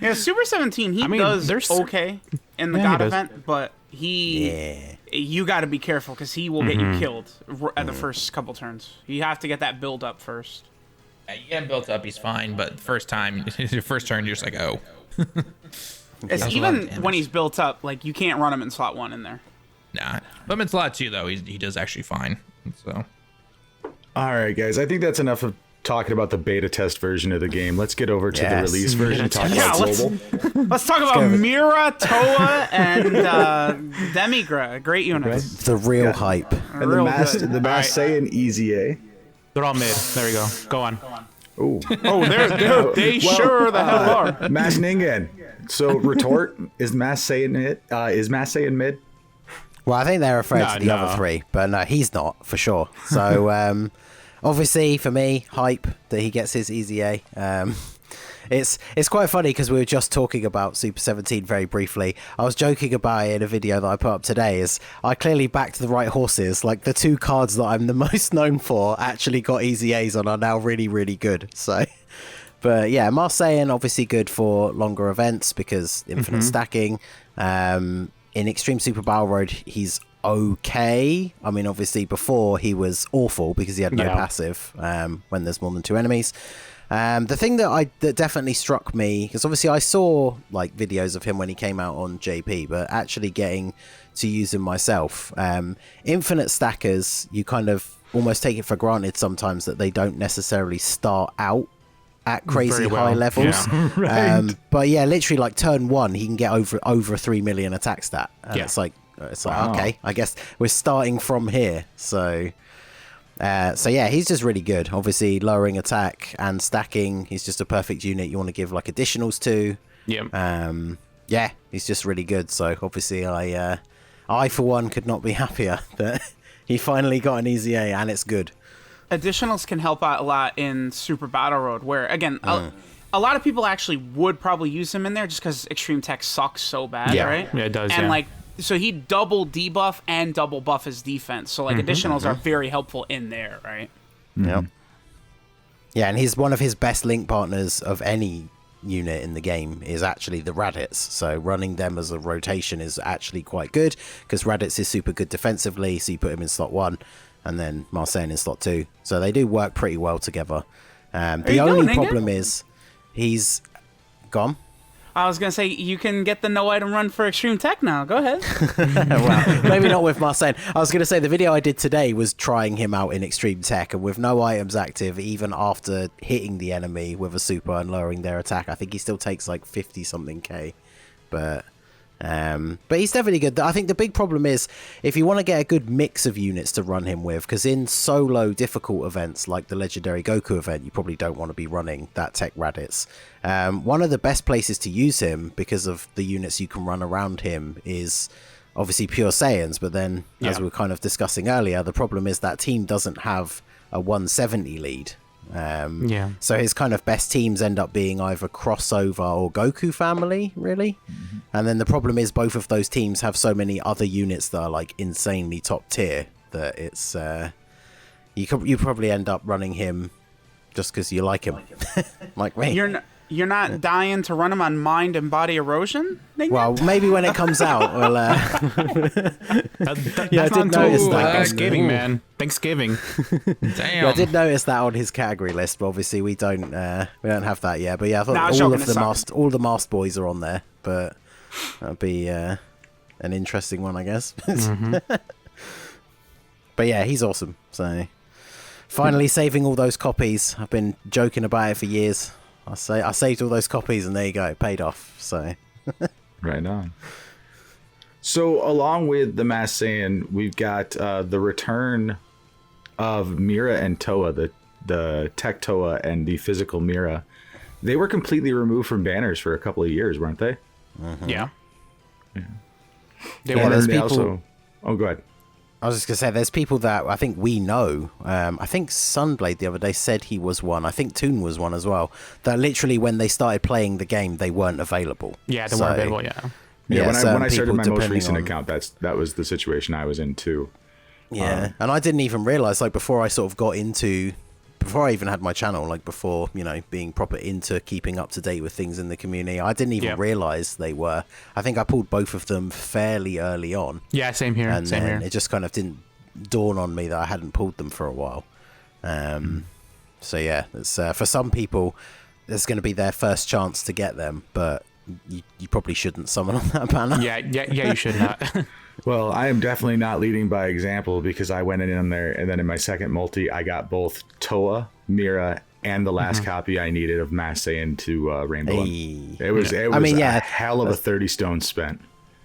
Yeah, Super 17, he does okay in the God event, but you got to be careful because he will get you killed at the first couple turns. You have to get that build up first. Yeah, you get him built up, he's fine, but first time, your first turn, you're just like, oh. It's even when he's built up, like you can't run him in slot 1 in there. Nah. But in slot 2, though, he does actually fine. So. All right, guys. I think that's enough of talking about the beta test version of the game. Let's get over to the release version. Talk about global. Let's talk about Mira, Toa, and Demigra. Great units. the real hype. And the Marseille and Easy A. they're all mid. There we go. Go on. Ooh. They sure the hell are. Mass Ningen. So retort is Marseille in it? Is Marseille in mid? Well, I think they're afraid to the other 3, but no, he's not for sure. So obviously for me, hype that he gets his Easy A. It's quite funny because we were just talking about Super 17 very briefly. I was joking about it in a video that I put up today. Is I clearly backed the right horses. Like the 2 cards that I'm the most known for actually got Easy A's and are now really, really good. So, but yeah, Marseille obviously good for longer events because infinite stacking. In Extreme Super Battle Road, he's okay. I mean, obviously before he was awful because he had no passive when there's more than 2 enemies. The thing that definitely struck me, because obviously I saw like videos of him when he came out on JP, but actually getting to use him myself, infinite stackers, you kind of almost take it for granted sometimes that they don't necessarily start out at crazy high levels. Yeah. Right. But yeah, literally like turn 1, he can get over 3 million attack stat. And it's like okay, I guess we're starting from here. So yeah, he's just really good. Obviously, lowering attack and stacking. He's just a perfect unit you want to give like additionals to. Yeah, he's just really good. So obviously, I for one could not be happier that he finally got an Easy A and it's good. Additionals can help out a lot in Super Battle Road, where again, a lot of people actually would probably use him in there just because Extreme Tech sucks so bad, right? Yeah, it does. And like, so he double debuff and double buff his defense. So like, additionals are very helpful in there, right? Yep. Yeah, and he's one of his best link partners of any unit in the game is actually the Raditz. So running them as a rotation is actually quite good because Raditz is super good defensively. So you put him in slot 1. And then Marseille in slot 2. So they do work pretty well together. The only problem is he's gone. I was gonna say you can get the no item run for Extreme Tech now. Go ahead. Well, maybe not with Marseille. I was gonna say the video I did today was trying him out in Extreme Tech, and with no items active, even after hitting the enemy with a super and lowering their attack, I think he still takes like 50 something K. But he's definitely good. I think the big problem is if you want to get a good mix of units to run him with, because in solo difficult events like the legendary Goku event, you probably don't want to be running that Tech Raditz. One of the best places to use him, because of the units you can run around him, is obviously Pure Saiyans. But then, as we were kind of discussing earlier, the problem is that team doesn't have a 170 lead. So his kind of best teams end up being either Crossover or Goku Family, really. And then the problem is both of those teams have so many other units that are like insanely top tier that it's you probably end up running him just because you like him, like me. You're not dying to run him on Mind and Body Erosion? Well, maybe when it comes out, we'll. That's I did notice that. Thanksgiving, man. Thanksgiving. Damn. Yeah, I did notice that on his category list, but obviously we don't have that yet. But yeah, I thought all the masked boys are on there, but that'd be an interesting one, I guess. But yeah, he's awesome. So finally saving all those copies. I've been joking about it for years. I saved all those copies, and there you go, it paid off. So Right on. So along with the Marseille, we've got the return of Mira and Toa, the Tech Toa and the physical Mira. They were completely removed from banners for a couple of years, weren't they? Yeah. They Yeah, were. there's They people- also. Oh, go ahead. I was just going to say, there's people that I think we know. I think Sunblade the other day said he was one. I think Toon was one as well. That literally when they started playing the game, they weren't available. Yeah, they weren't available, yeah. Yeah, when certain I started people, my most depending recent on- account, that was the situation I was in too. Yeah, and I didn't even realize, like, before I even had my channel, like before, being proper into keeping up to date with things in the community, I didn't even realize they were. I think I pulled both of them fairly early on. Yeah, same here. And Same then here. it just kind of didn't dawn on me that I hadn't pulled them for a while. So yeah, it's for some people, there's going to be their first chance to get them, but you probably shouldn't summon on that banner. Yeah, you should not. Well, I am definitely not leading by example because I went in there and then in my second multi, I got both Toa, Mira, and the last copy I needed of Marseille into Rainbow. Hey. It was a hell of a 30 stones spent.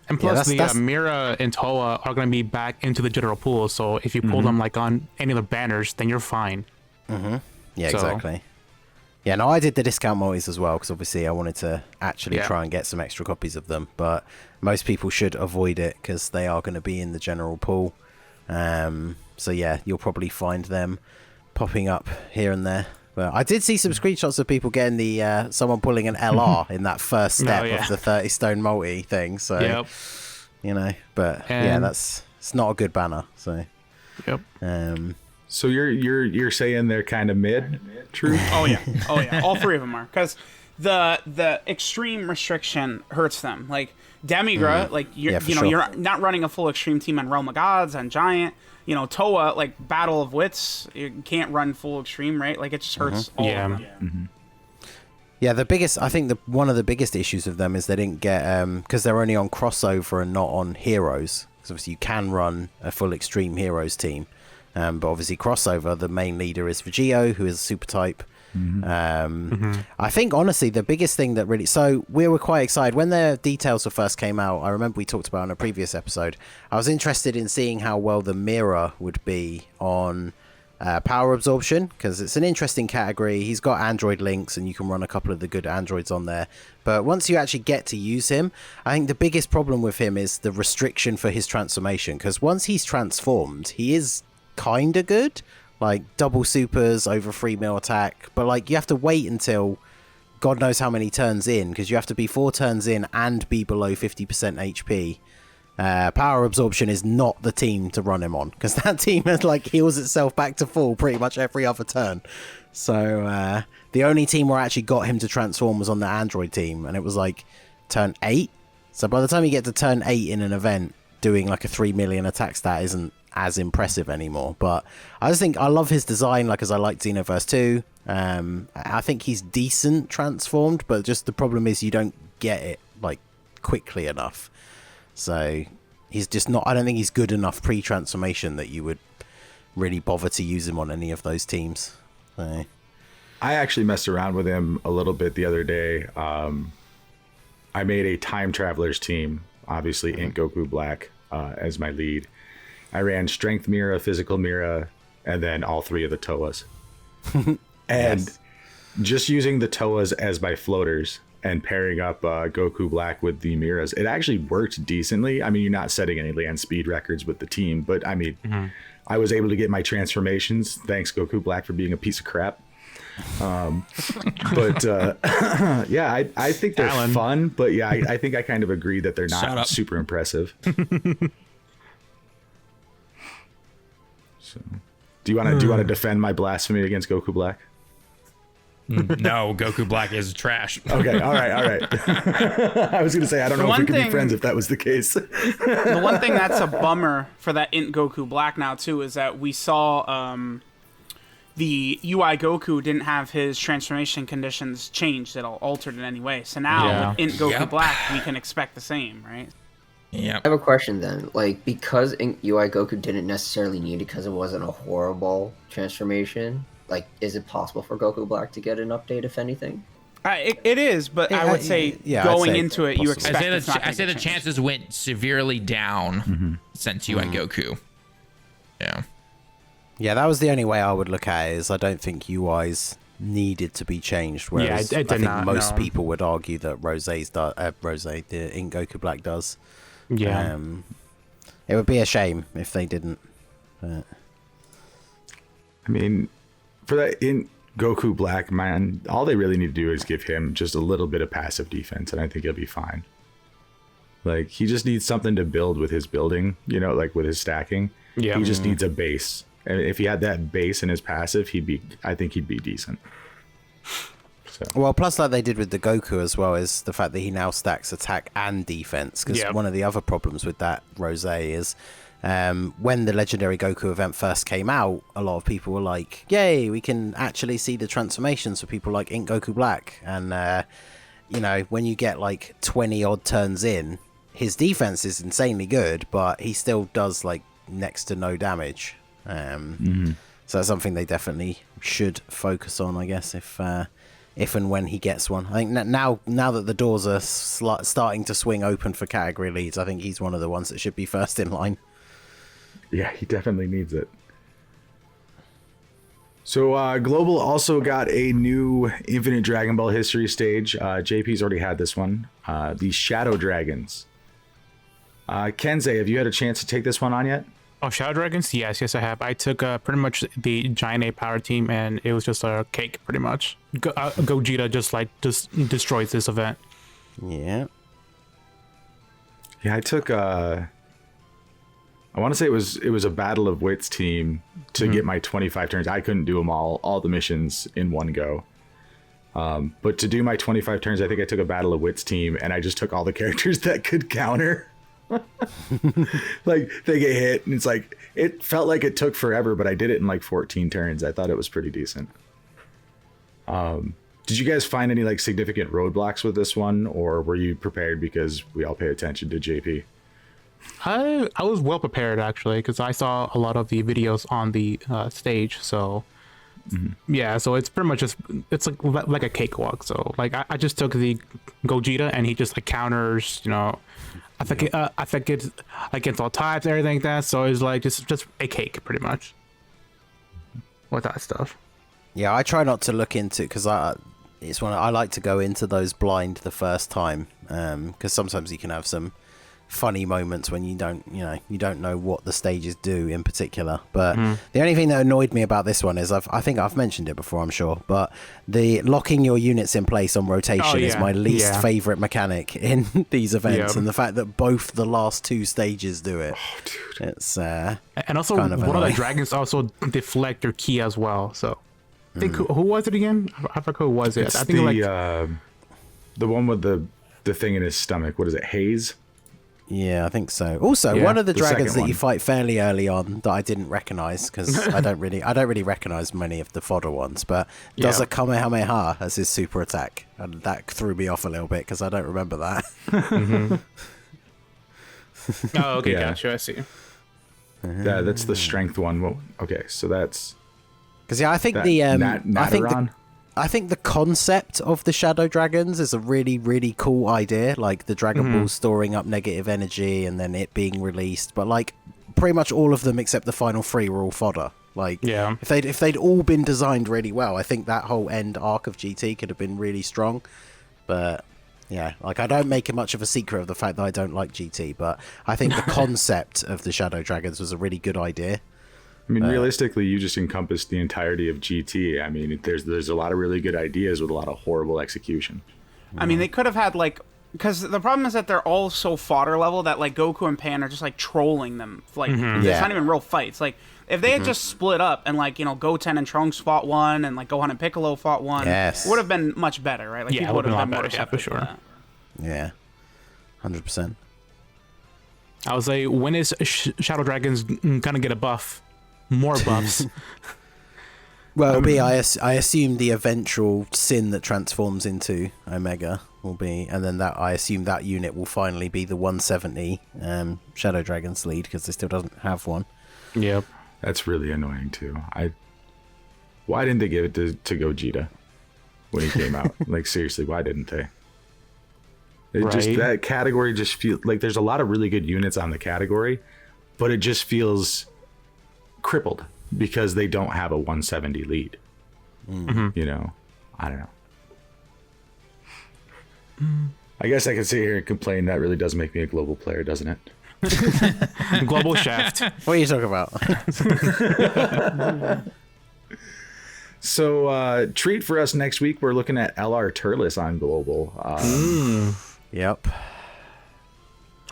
And plus, that's- the Mira and Toa are going to be back into the general pool, so if you pull them like on any of the banners, then you're fine. Yeah, So- exactly. Yeah, no, I did the discount multis as well because obviously I wanted to actually try and get some extra copies of them. But most people should avoid it because they are going to be in the general pool. So yeah, you'll probably find them popping up here and there. But I did see some screenshots of people getting the someone pulling an LR in that first step of the 30 stone multi thing. So but yeah, it's not a good banner. So So you're saying they're kind of mid, true? Oh yeah, all three of them are, because the extreme restriction hurts them. Like Demigra, like you're not running a full extreme team on Realm of Gods, on Giant. Toa, like Battle of Wits, you can't run full extreme, right? Like it just hurts all of them. Yeah, I think one of the biggest issues of them is they didn't get because they're only on crossover and not on heroes. Because obviously you can run a full extreme heroes team. But obviously crossover, the main leader is Vegito, who is a super type. I think honestly the biggest thing that really, so we were quite excited when the details first came out. I remember we talked about in a previous episode. I was interested in seeing how well the Mirror would be on power absorption, because it's an interesting category. He's got Android links and you can run a couple of the good Androids on there, but once you actually get to use him, I think the biggest problem with him is the restriction for his transformation, because once he's transformed, he is kind of good, like double supers over 3 mil attack, but like you have to wait until God knows how many turns in, because you have to be 4 turns in and be below 50% HP. Power absorption is not the team to run him on, because that team has like heals itself back to full pretty much every other turn. So the only team where I actually got him to transform was on the Android team, and it was like turn 8. So by the time you get to turn 8 in an event, doing like a 3 million attack stat isn't as impressive anymore. But I just think I love his design, like, as I like Xenoverse 2. I think he's decent transformed, but just the problem is you don't get it like quickly enough. So he's just not. I don't think he's good enough pre-transformation that you would really bother to use him on any of those teams. So. I actually messed around with him a little bit the other day. I made a time travelers team, obviously Int Goku Black as my lead. I ran Strength Mira, Physical Mira, and then all 3 of the Toas. And just using the Toas as my floaters and pairing up Goku Black with the Miras, it actually worked decently. I mean, you're not setting any land speed records with the team, but I mean, I was able to get my transformations. Thanks, Goku Black, for being a piece of crap. But yeah, I think they're fun, but yeah, I think I kind of agree that they're not super impressive. So, do you want to defend my blasphemy against Goku Black? No, Goku Black is trash. Okay, all right. I was gonna say I don't know if we could be friends if that was the case. The one thing that's a bummer for that Int Goku Black now too is that we saw the UI Goku didn't have his transformation conditions changed at all, altered in any way. So now with Int Goku Black, we can expect the same, right? Yeah. I have a question then. Like, because UI Goku didn't necessarily need it because it wasn't a horrible transformation, like, is it possible for Goku Black to get an update, if anything? It is, but I would say going into it, you expect I say the chances went severely down since UI Goku. Yeah. Yeah, that was the only way I would look at it, is I don't think UIs needed to be changed, whereas I think most people would argue that the Int Goku Black does. Yeah. It would be a shame if they didn't. But... I mean, for that Int Goku Black, man, all they really need to do is give him just a little bit of passive defense, and I think he'll be fine. Like, he just needs something to build with his building, like with his stacking. Yeah. He just needs a base. And if he had that base in his passive, I think he'd be decent. So. Well, plus like they did with the Goku as well, is the fact that he now stacks attack and defense. Because one of the other problems with that Rose is when the Legendary Goku event first came out, a lot of people were like, yay, we can actually see the transformations for people like Int Goku Black. And, when you get like 20 odd turns in, his defense is insanely good, but he still does like next to no damage. So that's something they definitely should focus on, I guess, if and when he gets one. I think now that the doors are starting to swing open for category leads, I think he's one of the ones that should be first in line. Yeah, he definitely needs it. So Global also got a new Infinite Dragon Ball History stage. JP's already had this one. The Shadow Dragons. Kensei, have you had a chance to take this one on yet? Oh, Shadow Dragons? Yes, I have. I took pretty much the Giant A Power Team, and it was just a cake, pretty much. Gogeta just destroys this event. Yeah. Yeah, I took I want to say it was a Battle of Wits team to get my 25 turns. I couldn't do them all the missions in one go. But to do my 25 turns, I think I took a Battle of Wits team, and I just took all the characters that could counter. Like, they get hit, and it's like, it felt like it took forever, but I did it in like 14 turns. I thought it was pretty decent. Did you guys find any like significant roadblocks with this one, or were you prepared because we all pay attention to JP? I was well prepared, actually, because I saw a lot of the videos on the stage. So yeah, so it's pretty much it's like a cakewalk. So like I just took the Gogeta, and he just like counters, I think it's against all types, everything like that. So it's like just a cake, pretty much, with that stuff. Yeah, I try not to look into, because it's one I like to go into those blind the first time, because sometimes you can have some funny moments when you don't know what the stages do in particular. But the only thing that annoyed me about this one is I think I've mentioned it before, I'm sure, but the locking your units in place on rotation is my least favorite mechanic in these events, and the fact that both the last two stages do it. Oh, dude. It's and also kind of one of the dragons also deflect your ki as well. So I think who was it again? I forgot who was it. It's I think the one with the thing in his stomach. What is it? Haze? Yeah, I think so. Also, Yeah, one of the the dragons second that you one. fight fairly early on that I didn't recognize because I don't really recognize many of the fodder ones, but does Yeah. a Kamehameha as his super attack, and that threw me off a little bit because I don't remember that. Oh, okay, Yeah. gotcha. I see. Yeah, that's the strength one. Well, okay, so that's Because I think that the Nataron. I think the concept of the shadow dragons is a really, really cool idea. Like the Dragon Ball storing up negative energy and then it being released. But like pretty much all of them except the final three were all fodder. Like Yeah. if they'd all been designed really well, I think that whole end arc of GT could have been really strong. But yeah, like I don't make much of a secret of the fact that I don't like GT, but I think the concept of the shadow dragons was a really good idea. I mean, realistically, you just encompassed the entirety of GT. I mean, there's a lot of really good ideas with a lot of horrible execution. I mean, they could have had like, because the problem is that they're all so fodder level that like Goku and Pan are just like trolling them. Like it's Yeah. not even real fights. Like if they had just split up and like Goten and Trunks fought one and like Gohan and Piccolo fought one, Yes. it would have been much better, right? Like Yeah, it people would would've have been a been lot more better, yeah, for receptive to sure. that. Yeah, 100%. I was like, when is Shadow Dragons gonna get a buff? More buffs. Well, it'll be, I assume the eventual sin that transforms into Omega will be, and then that I assume that unit will finally be the 170 Shadow Dragons lead because it still doesn't have one. Yep. That's really annoying too. Why didn't they give it to Gogeta when he came out? Like seriously, why didn't they? It just Right. that category just feels like there's a lot of really good units on the category, but it just feels crippled because they don't have a 170 lead. You know, I don't know. I guess I could sit here and complain. That really does make me a global player, doesn't it? Global Shaft. What are you talking about? So, treat for us next week. We're looking at LR Turles on global. Yep.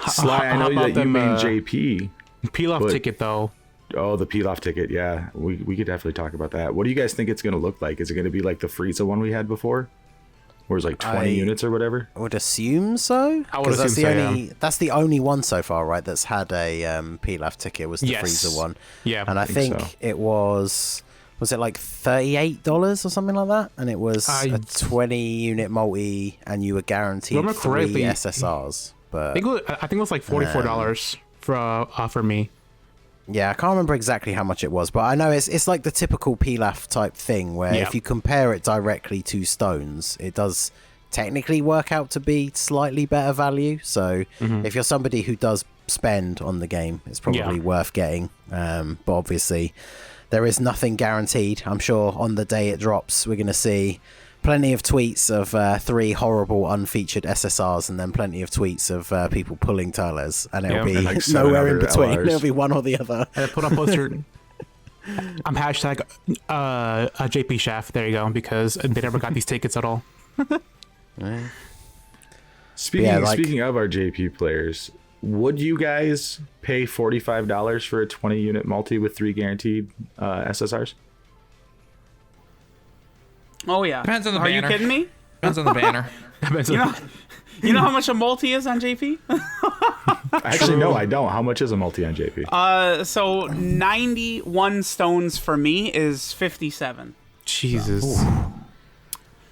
Sly, I How know about that you them, main JP. Peel off But- ticket though. Oh, the peel off ticket. Yeah, we could definitely talk about that. What do you guys think it's going to look like? Is it going to be like the Frieza one we had before? Where it's like 20 units or whatever? I would assume so. I would 'Cause that's assume the so, only that's the only one so far, right? That's had a PLAF ticket was the Yes. Frieza one. Yeah. And I think think so. it was it like $38 or something like that? And it was a 20 unit multi, and you were guaranteed Remember 3 correctly, SSRs. But I think it was like $44 for me. yeah, I can't remember exactly how much it was, but I know it's like the typical PLAF type thing where Yeah. if you compare it directly to stones, it does technically work out to be slightly better value. So if you're somebody who does spend on the game, it's probably worth getting. But obviously, there is nothing guaranteed. I'm sure on the day it drops, we're going to see plenty of tweets of 3 horrible unfeatured SSRs and then plenty of tweets of people pulling Turles, and it'll Yeah. be And like 7 nowhere in other between. LRs. It'll be one or the other. I put on poster. I'm hashtag a JP Shaft. There you go, because they never got these tickets at all. Speaking of our JP players, would you guys pay $45 for a 20 unit multi with 3 guaranteed SSRs? Oh yeah. Depends on the Are banner. you kidding me? Depends on the banner. You know how much a multi is on JP? Actually, no, I don't. How much is a multi on JP? So 91 stones for me is 57. Jesus.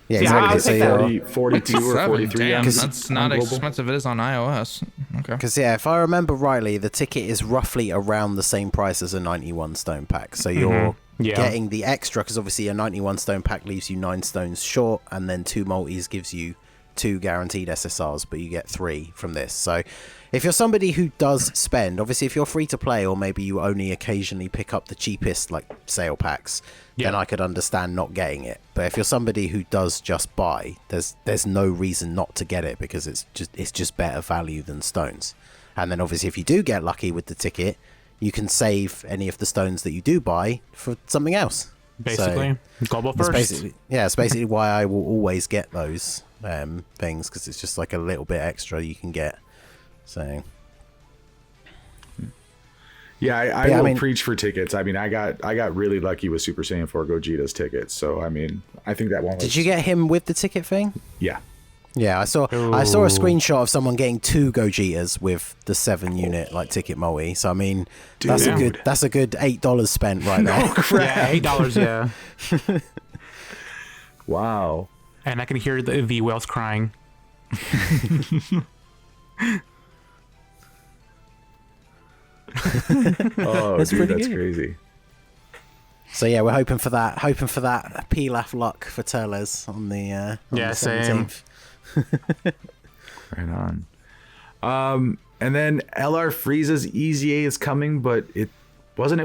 Yeah, See, I'll exactly. So take that. you're, 42 or 7, 43 damn, on, that's on not as global? expensive as it is on iOS. Okay. because yeah, if I remember rightly, the ticket is roughly around the same price as a 91 stone pack. So you're Yeah. getting the extra, because obviously a 91 stone pack leaves you 9 stones short, and then 2 multis gives you 2 guaranteed SSRs, but you get 3 from this. So if you're somebody who does spend, obviously if you're free to play, or maybe you only occasionally pick up the cheapest like sale packs, then I could understand not getting it. But if you're somebody who does just buy, there's no reason not to get it, because it's just better value than stones. And then obviously if you do get lucky with the ticket, you can save any of the stones that you do buy for something else. Basically, global That's first. it's basically why I will always get those things, because it's just like a little bit extra you can get. So Yeah, I Yeah, I will mean- preach for tickets. I mean, I got really lucky with Super Saiyan 4 Gogeta's tickets. So, I mean, I think that one was... did you get him with the ticket thing? Yeah. Yeah, I saw a screenshot of someone getting 2 Gogetas with the 7 unit like ticket multi. So I mean, that's a good $8 spent right there. Yeah, $8. Yeah. Wow. And I can hear the whales crying. Oh, That's dude, pretty that's good. crazy. So yeah, we're hoping for that Pilaf luck for Turles on the the 17th. Right on. And then LR Frieza's EZA is coming, but it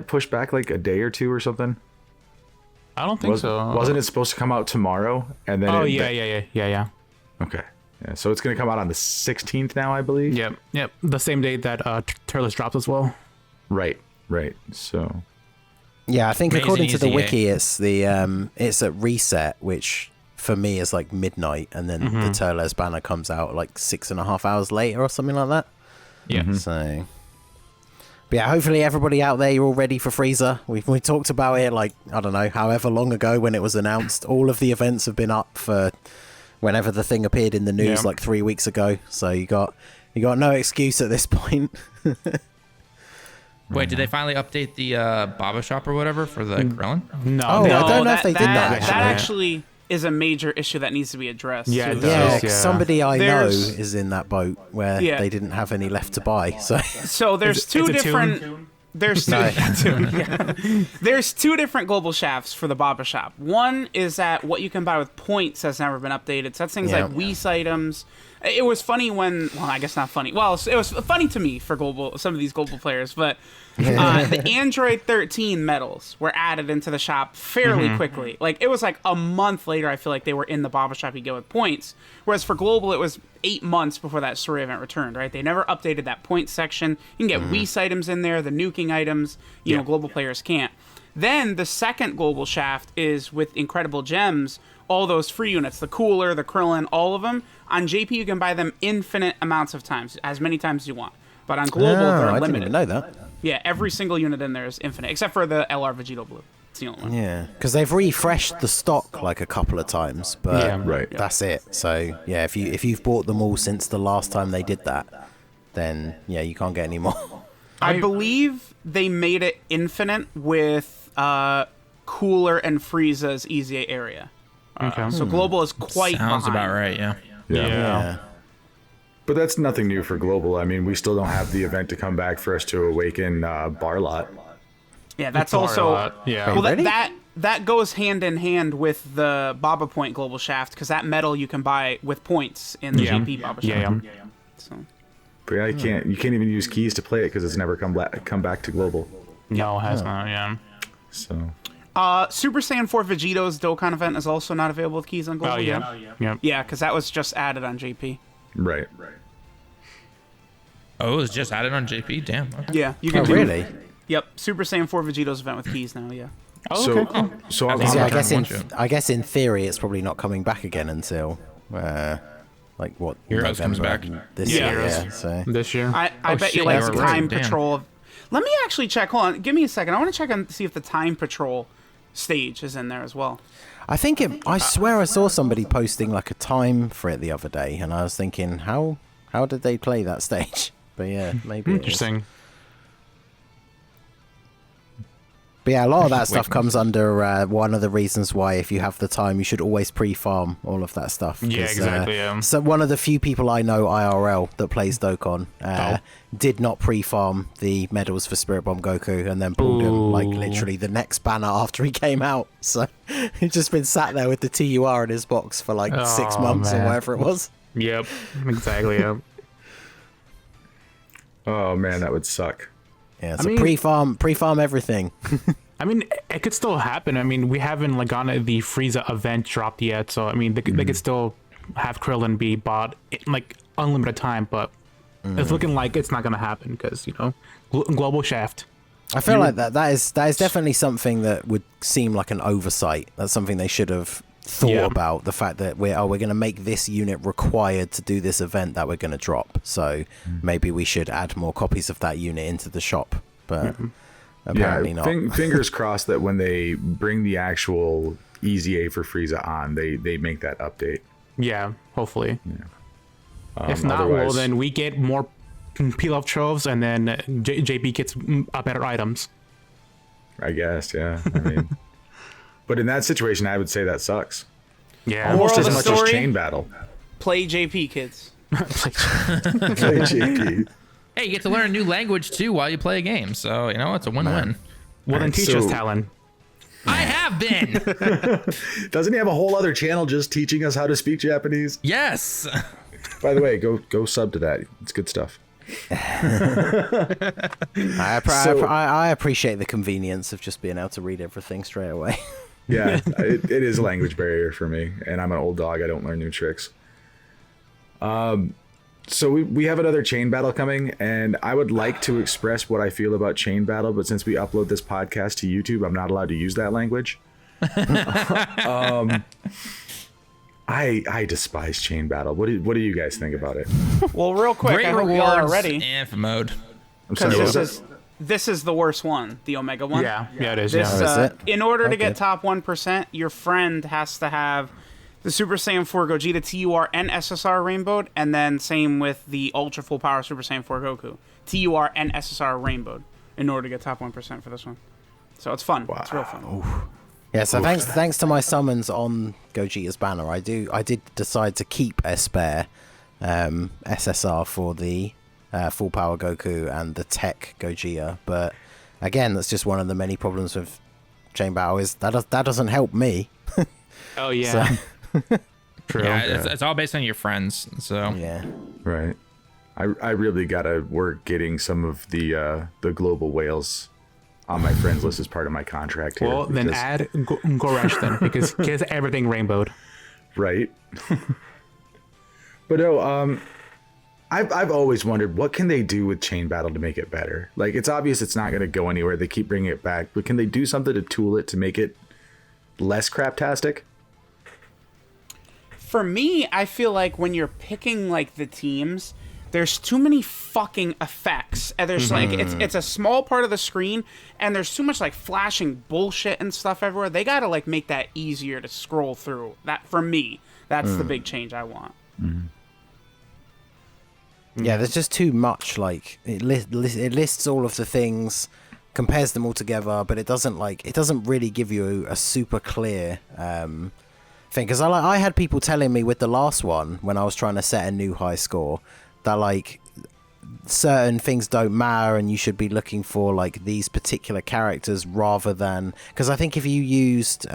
pushed back like a day or two or something? I don't think so. Wasn't it supposed to come out tomorrow? And then yeah. Okay. Yeah, so it's going to come out on the 16th now, I believe. Yep. The same day that Turles drops as well. Right. So Yeah, I think Amazing according to the EZA. wiki, it's at reset, which for me is like midnight, and then the Turles banner comes out like 6.5 hours later or something like that. Yeah. So, but yeah, hopefully everybody out there, you're all ready for Frieza. We talked about it like, I don't know, however long ago when it was announced. All of the events have been up for whenever the thing appeared in the news like 3 weeks ago. So you got no excuse at this point. Wait, did they finally update the Baba Shop or whatever for the Krillin? No. Oh, they- I don't know if they did that, That actually. actually is a major issue that needs to be addressed. Yeah, too. it Yeah, does. 'cause somebody I know There's- is in that boat where Yeah. they didn't have any left to buy. So So there's two it's a different. tune? There's two. Yeah. There's 2 different global shafts for the Baba Shop. One is that what you can buy with points has never been updated. So that's things Yeah. like Whis items. It was funny when, well, I guess not funny. Well, it was funny to me for some of these global players, but the Android 13 medals were added into the shop fairly quickly. Like, it was like a month later, I feel like they were in the Baba Shop you get with points. Whereas for global, it was 8 months before that story event returned, right? They never updated that points section. You can get Whis items in there, the nuking items, you know, global players can't. Then the second global shaft is with incredible gems, all those free units, the Cooler, the Krillin, all of them. On JP, you can buy them infinite amounts of times, as many times as you want. But on global, they're I limited. didn't even know that. Yeah, every single unit in there is infinite, except for the LR Vegito Blue. It's the only one. Yeah, because they've refreshed the stock like a couple of times, but Yeah. Right. that's it. So yeah, if you've bought them all since the last time they did that, then yeah, you can't get any more. I believe they made it infinite with Cooler and Frieza's EZA area. Okay. So global is quite Sounds behind. about right, yeah. Yeah. But that's nothing new for global. I mean, we still don't have the event to come back for us to awaken Barlot. Yeah, that's Bar also lot, yeah. Well, Ready? that goes hand in hand with the Baba Point global shaft because that medal you can buy with points in the Yeah. GP Baba shaft. Yeah. So But yeah, you can't even use keys to play it because it's never come back to global. No, it has not. Yeah. So Super Saiyan 4 Vegito's Dokkan event is also not available with keys on global. Oh yeah. Yep. Yeah, because that was just added on JP. right. Oh, it was just added on JP? Damn. Okay. Yeah, you can Oh do. really? Yep, Super Saiyan 4 Vegito's event with keys now. Yeah. Oh, So okay, cool. so I'm, think See, I'm I guess trying in to watch it. I guess in theory it's probably not coming back again until like what Heroes comes November back. this Yeah, year. Heroes. Yeah, so This year. I Oh, bet you shit, like you're the right. time Damn. patrol. Let me actually check. Hold on, give me a second. I want to check and see if the time patrol stage is in there as well. I think I swear I saw somebody posting like a time for it the other day, and I was thinking, how did they play that stage? But yeah, maybe it is. Interesting. But yeah, a lot of that stuff comes under one of the reasons why, if you have the time, you should always pre-farm all of that stuff. Yeah, 'Cause, exactly, yeah. So one of the few people I know IRL that plays Dokkan did not pre-farm the medals for Spirit Bomb Goku and then pulled him like Ooh. literally the next banner after he came out. So he's just been sat there with the TUR in his box for like 6 Oh, months or man. whatever it was. Yep. Exactly. Yep. Oh man, that would suck. Yeah, so mean- pre-farm everything. I mean, it could still happen. I mean, we haven't like gone to the Frieza event dropped yet, so I mean, they could still have Krillin be bought in, like unlimited time, but it's looking like it's not gonna happen because global shaft. I feel like that is definitely something that would seem like an oversight. That's something they should have thought Yeah. about. The fact that we're going to make this unit required to do this event that we're going to drop. So maybe we should add more copies of that unit into the shop. But apparently not. Fingers crossed that when they bring the actual EZA for Frieza on, they make that update. Yeah, hopefully. If not, well, then we get more peel off tropes, and then JP gets better items. I guess, yeah. I mean, but in that situation, I would say that sucks. Yeah, Almost Moral as of the much as story? chain battle. Play JP, kids. Play JP. Hey, you get to learn a new language too while you play a game, so you know it's a win-win. Well, then teach us, Talon. I have been. Doesn't he have a whole other channel just teaching us how to speak Japanese? Yes. By the way, go sub to that. It's good stuff. I appreciate the convenience of just being able to read everything straight away. Yeah, it is a language barrier for me, and I'm an old dog. I don't learn new tricks. So we have another chain battle coming, and I would like to express what I feel about chain battle, but since we upload this podcast to YouTube, I'm not allowed to use that language. I despise chain battle. What do you guys think about it? Well, real quick, Great I hope y'all are ready. and for mode. I'm sorry. Because this is the worst one, the Omega one. Yeah, it is. This, Is it? in order to get Okay. top 1%, your friend has to have the Super Saiyan 4 Gogeta TUR and SSR rainbowed, and then same with the Ultra Full Power Super Saiyan 4 Goku. TUR and SSR rainbowed in order to get top 1% for this one. So it's fun. It's real fun. Yeah, so thanks to my summons on Gogeta's banner, I did decide to keep a spare SSR for the Full Power Goku and the Tech Gogeta, but again, that's just one of the many problems with Chain Battle is that doesn't help me. Oh yeah. True. Yeah, it's all based on your friends. So Yeah. Right. I really gotta work getting some of the global whales on my friends list as part of my contract here. Well, then because- add Goresh then, because he has everything rainbowed. right. But no, I've always wondered what can they do with chain battle to make it better. Like, it's obvious it's not going to go anywhere. They keep bringing it back, but can they do something to tool it to make it less craptastic? For me, I feel like when you're picking like the teams, there's too many fucking effects. And there's like it's a small part of the screen, and there's too much like flashing bullshit and stuff everywhere. They gotta like make that easier to scroll through. That for me, that's the big change I want. Yeah, there's just too much. Like it lists all of the things, compares them all together, but it doesn't really give you a super clear thing. Because I had people telling me with the last one when I was trying to set a new high score that like certain things don't matter and you should be looking for like these particular characters rather than, because I think if you used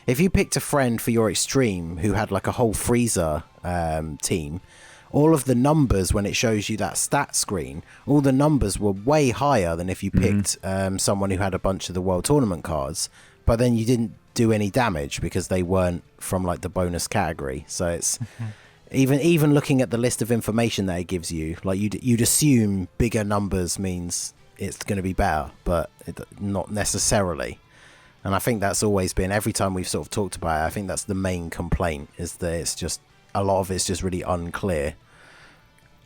if you picked a friend for your extreme who had like a whole Frieza team, all of the numbers when it shows you that stat screen, all the numbers were way higher than if you picked someone who had a bunch of the World Tournament cards, but then you didn't do any damage because they weren't from like the bonus category. So it's even looking at the list of information that it gives you, like you'd assume bigger numbers means it's going to be better, but not necessarily. And I think that's always been, every time we've sort of talked about it, I think that's the main complaint, is that it's just a lot of it's just really unclear.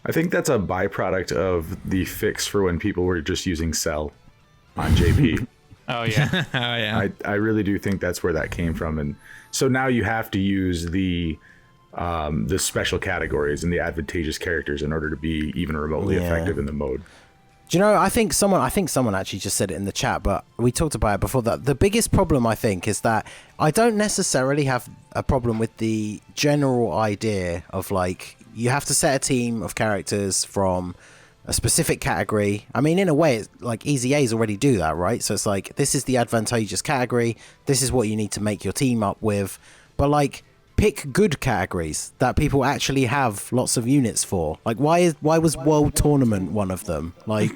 I think that's a byproduct of the fix for when people were just using Cell on JP. Oh yeah. oh yeah. I really do think that's where that came from, and so now you have to use the special categories and the advantageous characters in order to be even remotely effective in the mode. Do you know, I think someone actually just said it in the chat, but we talked about it before, that the biggest problem I think is that I don't necessarily have a problem with the general idea of like you have to set a team of characters from a specific category. I mean, in a way, it's like Easy A's already do that, right? So it's like, this is the advantageous category, this is what you need to make your team up with, but like pick good categories that people actually have lots of units for. Like, why was World Tournament one of them? Like,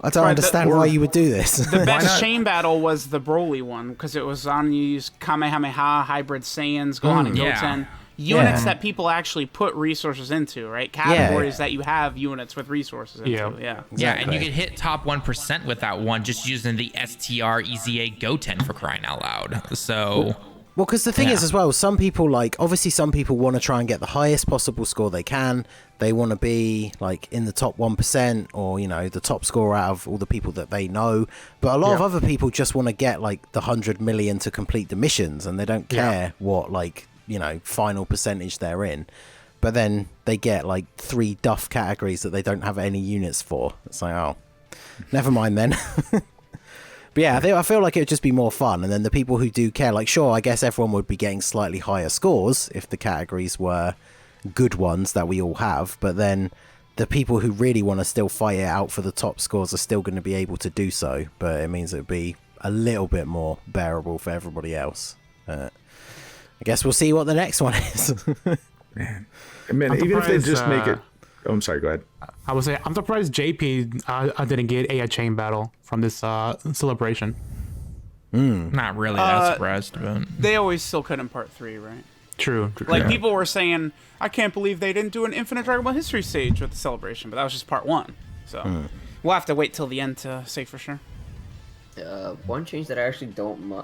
I don't understand why you would do this. The best chain battle was the Broly one, because it was on, you use Kamehameha, Hybrid Saiyans, Gohan and Yeah. Goten. Units that people actually put resources into, right? Categories that you have units with resources into. Yeah. Yeah, and you could hit top 1% with that one just using the STR EZA Goten, for crying out loud. So, Well, because the thing is as well, some people obviously some people want to try and get the highest possible score they can. They want to be like in the top 1% or, you know, the top score out of all the people that they know. But a lot of other people just want to get like the 100 million to complete the missions, and they don't care what like final percentage they're in. But then they get like 3 duff categories that they don't have any units for. It's like, oh, never mind then. But yeah, I feel like it would just be more fun. And then the people who do care, like, sure, I guess everyone would be getting slightly higher scores if the categories were good ones that we all have. But then the people who really want to still fight it out for the top scores are still going to be able to do so. But it means it would be a little bit more bearable for everybody else. I guess we'll see what the next one is. Man, even if they just make it... Oh, I'm sorry, go ahead. I would say I'm surprised JP didn't get a chain battle from this celebration. Not really that surprised, but They always still could in part 3, right? True. Like, people were saying, I can't believe they didn't do an Infinite Dragon Ball History stage with the celebration, but that was just part 1. So we'll have to wait till the end to say for sure. One change that I actually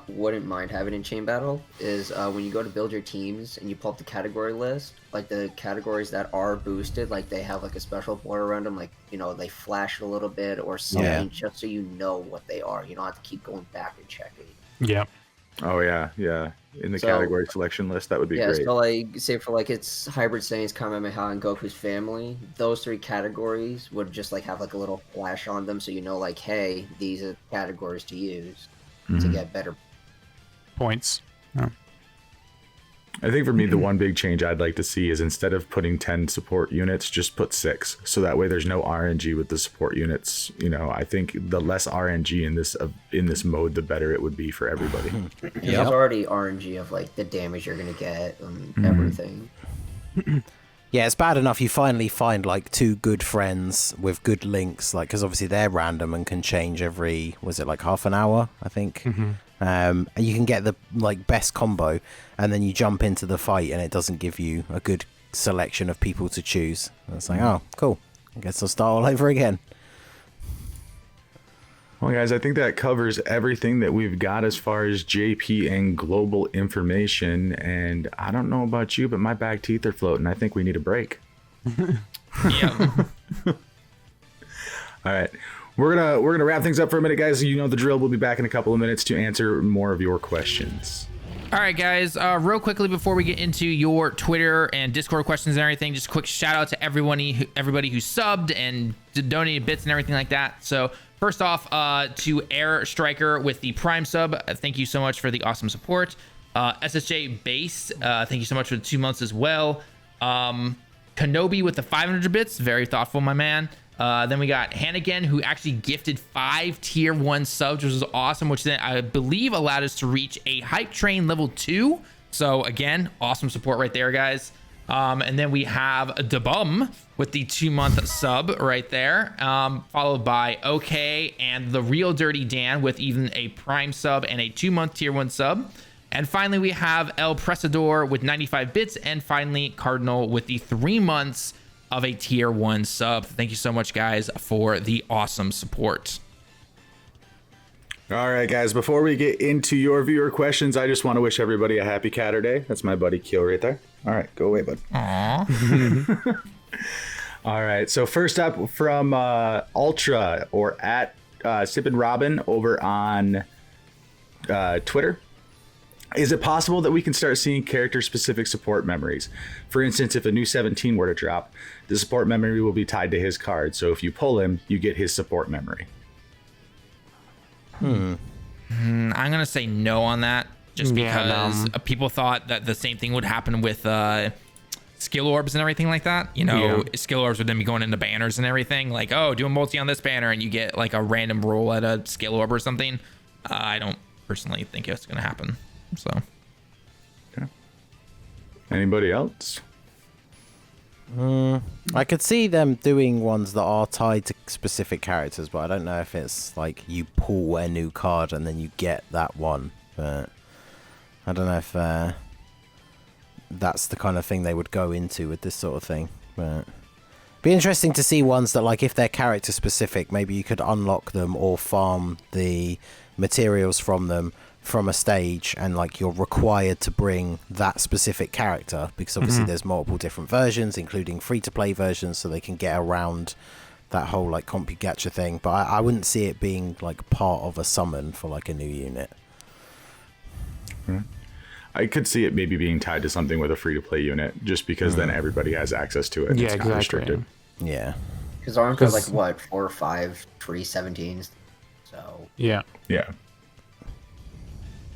wouldn't mind having in Chain Battle is when you go to build your teams and you pull up the category list, like the categories that are boosted, like they have like a special border around them, like, they flash a little bit or something, just so you know what they are. You don't have to keep going back and checking. Yeah. Oh, yeah. In the category selection list, that would be great. So like, say for like it's Hybrid Saiyans, Kamehameha, and Goku's family, those 3 categories would just like have like a little flash on them, so like, hey, these are categories to use to get better points. Yeah. I think for me, the one big change I'd like to see is instead of putting 10 support units, just put 6. So that way there's no RNG with the support units. I think the less RNG in this mode, the better it would be for everybody. There's already RNG of like the damage you're going to get and everything. Yeah, it's bad enough you finally find like 2 good friends with good links, like, because obviously they're random and can change every, was it like half an hour, I think? And you can get the like best combo, and then you jump into the fight and it doesn't give you a good selection of people to choose. And it's like, oh, cool, I guess I'll start all over again. Well, guys, I think that covers everything that we've got as far as JP and global information. And I don't know about you, but my back teeth are floating. I think we need a break. yeah. All right. We're gonna wrap things up for a minute, guys. You know the drill. We'll be back in a couple of minutes to answer more of your questions. All right, guys, real quickly before we get into your Twitter and Discord questions and everything, just a quick shout out to everybody who subbed and donated bits and everything like that. So first off, to Air Striker with the Prime sub, thank you so much for the awesome support. SSJ Base, thank you so much for the 2 months as well. Kenobi with the 500 bits, very thoughtful, my man. Then we got Hannigan, who actually gifted 5 tier 1 subs, which was awesome, which then I believe allowed us to reach a hype train level 2. So again, awesome support right there, guys. And then we have Dabum with the 2-month sub right there, followed by OK and the Real Dirty Dan with even a Prime sub and a 2-month tier 1 sub. And finally, we have El Presador with 95 bits, and finally Cardinal with the 3 months of a tier 1 sub. Thank you so much, guys, for the awesome support. All right, guys, before we get into your viewer questions, I just want to wish everybody a happy Catter Day. That's my buddy Keel right there. All right, go away, bud. Aww. All right, so first up from Ultra, or at Sippin' Robin over on Twitter. Is it possible that we can start seeing character-specific support memories? For instance, if a new 17 were to drop, the support memory will be tied to his card. So if you pull him, you get his support memory. I'm going to say no on that, just because people thought that the same thing would happen with skill orbs and everything like that. Skill orbs would then be going into banners and everything. Like, oh, do a multi on this banner, and you get like a random roll at a skill orb or something. I don't personally think it's going to happen. So, okay. Anybody else? I could see them doing ones that are tied to specific characters, but I don't know if it's like you pull a new card and then you get that one. But I don't know if that's the kind of thing they would go into with this sort of thing. But be interesting to see ones that, like, if they're character specific, maybe you could unlock them or farm the materials from them from a stage, and like you're required to bring that specific character, because obviously there's multiple different versions, including free-to-play versions, so they can get around that whole like CompuGacha thing. But I wouldn't see it being like part of a summon for like a new unit. I could see it maybe being tied to something with a free-to-play unit, just because then everybody has access to it. And Yeah, it's kind of exactly. restricted. Yeah. Because aren't there like what 4 or 5 free 17s? So Yeah. Yeah.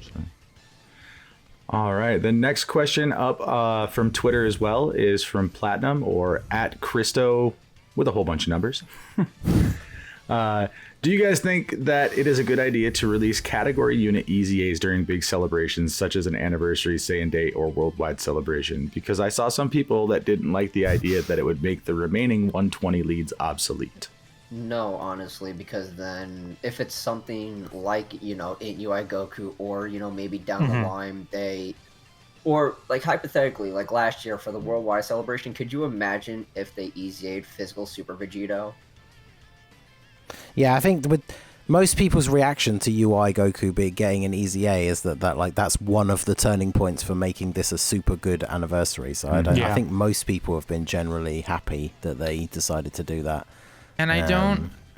So. All right. The next question up from Twitter as well is from Platinum or at Christo with a whole bunch of numbers. Do you guys think that it is a good idea to release category unit EZAs during big celebrations such as an anniversary, say and date, or worldwide celebration? Because I saw some people that didn't like the idea that it would make the remaining 120 leads obsolete. no, honestly, because then if it's something like, you know, in UI Goku, or, you know, maybe down the line or like hypothetically, like last year for the worldwide celebration, could you imagine if they EZA'd physical Super Vegito? Yeah, I think with most people's reaction to UI Goku getting an EZA is that like that's one of the turning points for making this a super good anniversary. So I think most people have been generally happy that they decided to do that. And I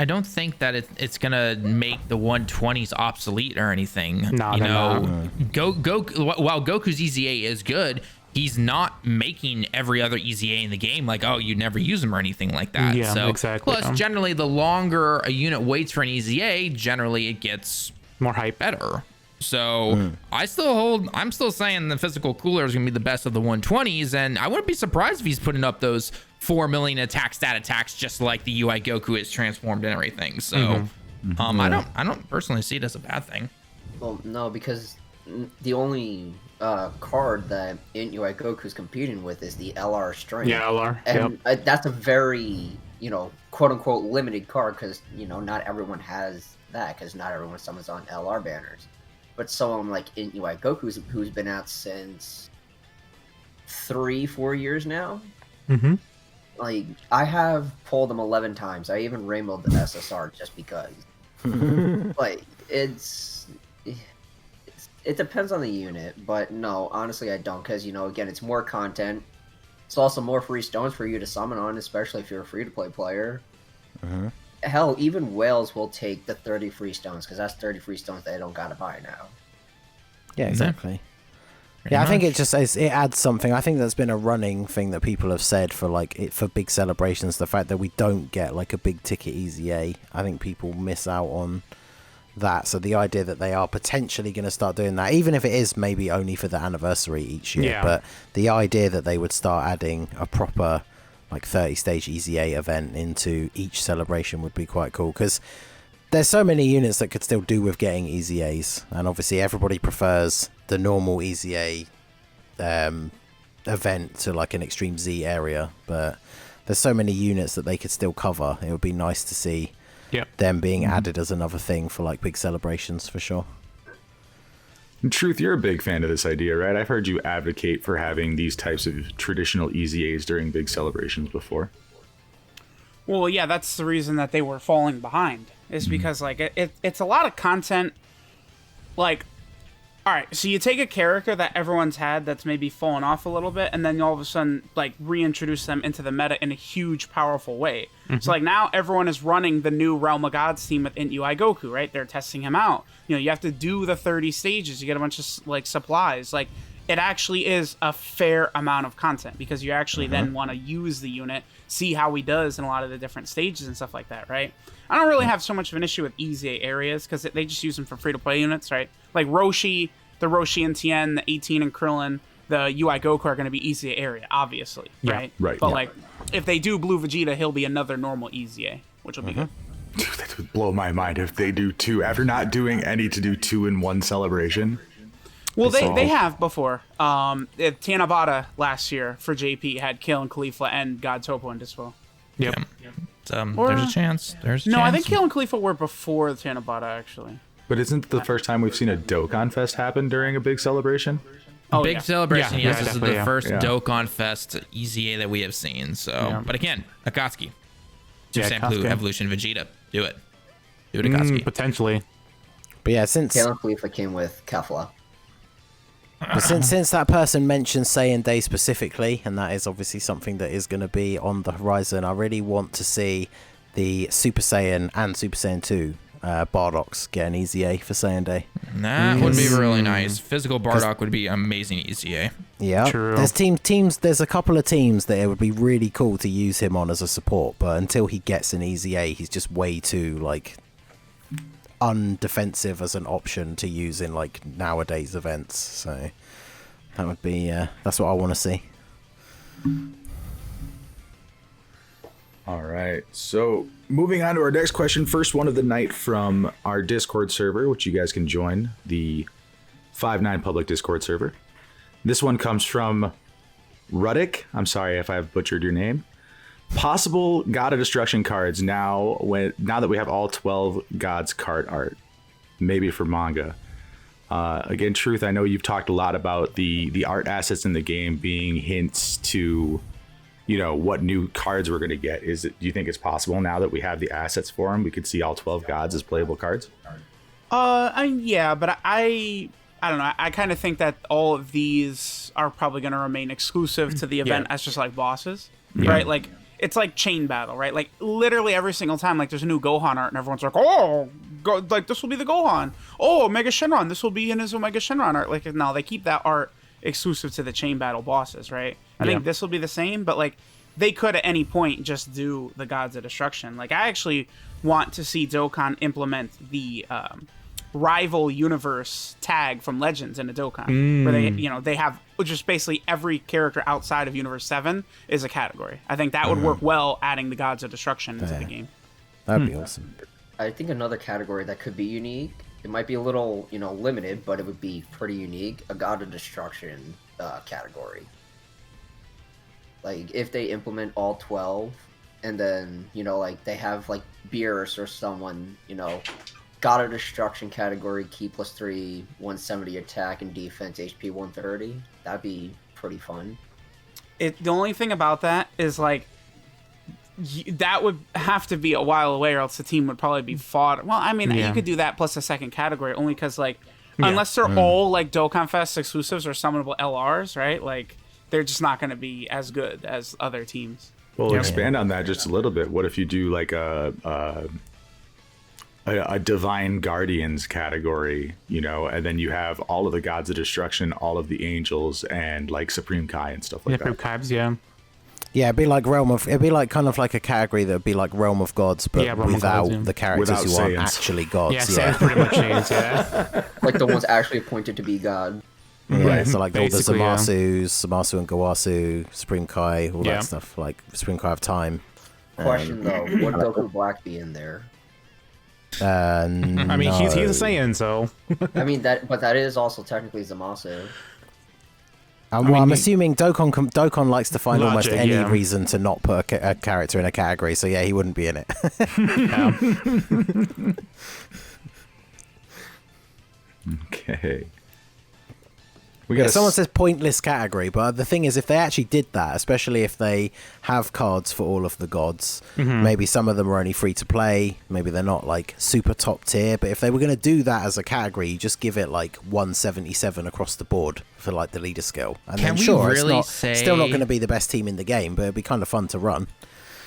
don't think that it's gonna make the 120s obsolete or anything. No, you they're know, not. while Goku's EZA is good, he's not making every other EZA in the game like, oh, you never use them or anything like that. Yeah, so, exactly. Plus, generally, the longer a unit waits for an EZA, generally it gets More hype. better. So I'm still saying the physical cooler is gonna be the best of the 120s, and I wouldn't be surprised if he's putting up those 4 million attack stat attacks just like the UI Goku is transformed and everything. So I don't personally see it as a bad thing. Well, no, because the only card that in UI Goku's competing with is the LR strength. Yeah, LR. And that's a very, you know, quote unquote limited card because, you know, not everyone has that because not everyone summons on LR banners. But someone like in UI Goku who's been out since 3-4 years now. Mm-hmm. Like, I have pulled them 11 times. I even rainbowed the SSR just because. Like, it depends on the unit, but no, honestly, I don't, because, you know, again, it's more content. It's also more free stones for you to summon on, especially if you're a free-to-play player. Hell, even whales will take the 30 free stones, because that's 30 free stones they don't gotta buy now. Yeah, exactly. Yeah, I think it adds something. I think that's been a running thing that people have said for big celebrations. The fact that we don't get like a big ticket EZA, I think people miss out on that. So the idea that they are potentially going to start doing that, even if it is maybe only for the anniversary each year, but the idea that they would start adding a proper like 30-stage EZA event into each celebration would be quite cool, because there's so many units that could still do with getting EZAs, and obviously everybody prefers the normal EZA event to like an Extreme Z area, but there's so many units that they could still cover. It would be nice to see them being added as another thing for like big celebrations for sure. In truth, you're a big fan of this idea, right? I've heard you advocate for having these types of traditional EZAs during big celebrations before. Well, yeah, that's the reason that they were falling behind. Is because like it's a lot of content. Like, all right, so you take a character that everyone's had that's maybe fallen off a little bit, and then you all of a sudden like reintroduce them into the meta in a huge, powerful way. So like now everyone is running the new Realm of Gods team with UI Goku, right? They're testing him out. You know, you have to do the 30 stages. You get a bunch of like supplies. Like, it actually is a fair amount of content because you actually then want to use the unit, see how he does in a lot of the different stages and stuff like that, right? I don't really have so much of an issue with EZA areas because they just use them for free-to-play units, right? Like Roshi, the Roshi and Tien, the 18 and Krillin, the UI Goku are going to be EZA area, obviously, right? Right. But like, if they do Blue Vegeta, he'll be another normal EZA, which will be good. Dude, that would blow my mind if they do two after not doing any to do 2 in one celebration. Well, they have before. Tanabata last year for JP had Kale and Khalifa and God Topo and Dispo. Yep. There's a chance. I think Kale and Khalifa were before Tanabata, actually. But isn't it the first time we've seen a Dokkan Fest happen during a big celebration? Oh, big celebration. Yeah, Yes, this is the definitely, first Yeah. Dokkan Fest EZA that we have seen. So, but again, Akatsuki, Sample Akatsuki. Evolution Vegeta, do it, Akatsuki. Potentially. But yeah, since Kale and Khalifa came with Kefla. But since that person mentioned Saiyan Day specifically, and that is obviously something that is going to be on the horizon, I really want to see the Super Saiyan and Super Saiyan 2 Bardock's get an easy A for Saiyan Day. That would be really nice. Physical Bardock would be amazing ECA. Yeah, True. there's teams. There's a couple of teams that it would be really cool to use him on as a support, but until he gets an easy A, he's just way too like undefensive as an option to use in like nowadays events. So that would be that's what I want to see. All right. So moving on to our next question. First one of the night from our Discord server, which you guys can join, the 5-9 public Discord server. This one comes from Ruddick. I'm sorry if I've butchered your name. Possible God of Destruction cards now that we have all 12 gods card art, maybe for manga. Again, Truth, I know you've talked a lot about the art assets in the game being hints to, you know, what new cards we're going to get. Do you think it's possible now that we have the assets for them, we could see all 12 gods as playable cards? Yeah, but I don't know. I kind of think that all of these are probably going to remain exclusive to the event as just like bosses, right? Like it's like chain battle, right? Like literally every single time, like there's a new Gohan art, and everyone's like, "Oh, like this will be the Gohan. Oh, Omega Shenron, this will be in his Omega Shenron art." Like no, they keep that art exclusive to the chain battle bosses, right? I think this will be the same, but like they could at any point just do the Gods of Destruction. Like I actually want to see Dokkan implement the rival universe tag from Legends in a Dokkan, where they, you know, they have just basically every character outside of Universe 7 is a category. I think that would work well, adding the Gods of Destruction into the game. That'd be awesome. I think another category that could be unique, it might be a little, you know, limited, but it would be pretty unique, a God of Destruction category. Like, if they implement all 12, and then, you know, like, they have, like, Beerus or someone, you know, God of Destruction category, Ki +3, 170 attack and defense, HP 130, that'd be pretty fun. The only thing about that is, like, that would have to be a while away, or else the team would probably be fought. Well, I mean, you could do that plus a second category, only because, like, unless they're all, like, Dokkan Fest exclusives or summonable LRs, right? Like, they're just not going to be as good as other teams. Well, expand on that just a little bit. What if you do, like, a Divine Guardians category, you know, and then you have all of the Gods of Destruction, all of the Angels, and, like, Supreme Kai and stuff like that. Supreme Kai's, Yeah, it'd be like it'd be like kind of like a category that would be like Realm of Gods, but without the characters Without who Saiyans. aren't actually gods. Yeah, Saiyans pretty much Saiyans, Like the ones actually appointed to be God. Yeah, so like all the Basically, Zamasu and Gawasu, Supreme Kai, all that stuff, like Supreme Kai of Time. Question though, would Goku Black be in there? I mean, he's a Saiyan, so. I mean but that is also technically Zamasu. I'm assuming Dokkan likes to find almost Logic, any reason to not put a character in a category, so yeah, he wouldn't be in it. Okay. Someone says pointless category, but the thing is, if they actually did that, especially if they have cards for all of the gods, maybe some of them are only free to play, maybe they're not like super top tier, but if they were going to do that as a category, you just give it like 177 across the board for like the leader skill. And then sure, it's still not going to be the best team in the game, but it'd be kind of fun to run.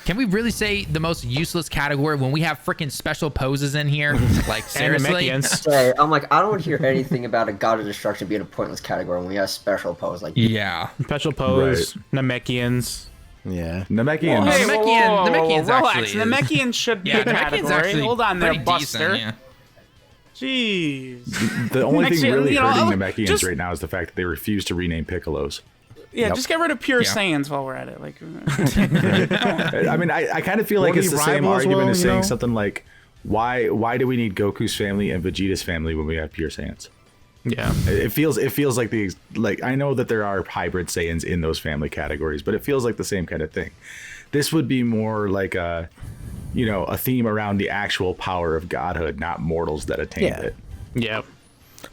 Can we really say the most useless category when we have freaking special poses in here? Like, seriously? Hey, I'm like, I don't want to hear anything about a God of Destruction being a pointless category when we have special pose. Like, Special pose, Namekians. Yeah. Namekians. Hey, Namekians relax. actually Namekians should be a category. actually Hold on there, pretty Buster. decent, Jeez. The only thing really hurting Namekians just- right now is the fact that they refuse to rename Piccolos. Yeah, just get rid of pure Saiyans while we're at it. Like, I mean, I kind of feel like it's the same argument as saying something like, why do we need Goku's family and Vegeta's family when we have pure Saiyans? Yeah. It feels like I know that there are hybrid Saiyans in those family categories, but it feels like the same kind of thing. This would be more like a theme around the actual power of godhood, not mortals that attain it. Yeah.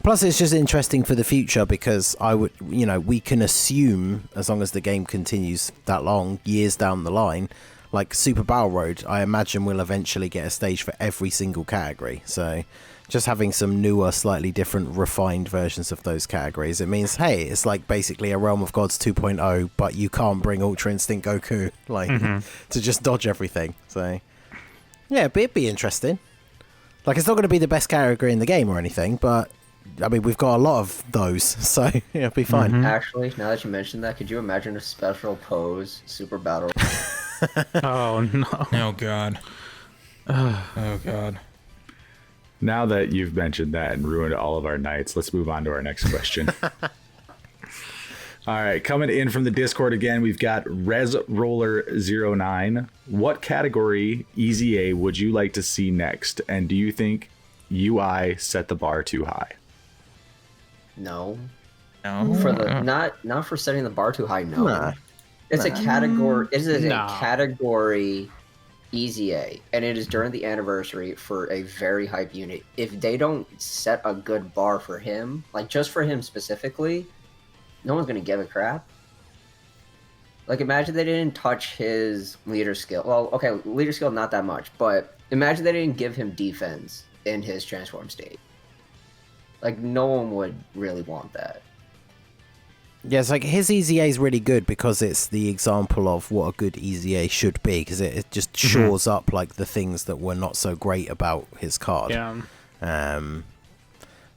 Plus, it's just interesting for the future because we can assume, as long as the game continues that long, years down the line, like Super Battle Road, I imagine we'll eventually get a stage for every single category. So just having some newer, slightly different, refined versions of those categories, it means, hey, it's like basically a Realm of Gods 2.0, but you can't bring Ultra Instinct Goku to just dodge everything. So, yeah, but it'd be interesting. Like, it's not going to be the best category in the game or anything, but I mean, we've got a lot of those, so it'll be fine. Actually, now that you mentioned that, could you imagine a special pose super battle? Oh no. Oh god. Oh god. Now that you've mentioned that and ruined all of our nights, let's move on to our next question. All right, coming in from the Discord again, we've got ResRoller09. What category Easy A would you like to see next? And do you think UI set the bar too high? No. No. For the not for setting the bar too high. No. Nah. It's a category. It is Nah. a category Easy A, and it is during the anniversary for a very hype unit. If they don't set a good bar for him, like just for him specifically, no one's gonna give a crap. Like, imagine they didn't touch his leader skill. Well, okay, leader skill not that much, but imagine they didn't give him defense in his transform state. Like, no one would really want that. Yeah, it's like his Easy A is really good because it's the example of what a good Easy A should be, because it just shores up like the things that were not so great about his card. Yeah.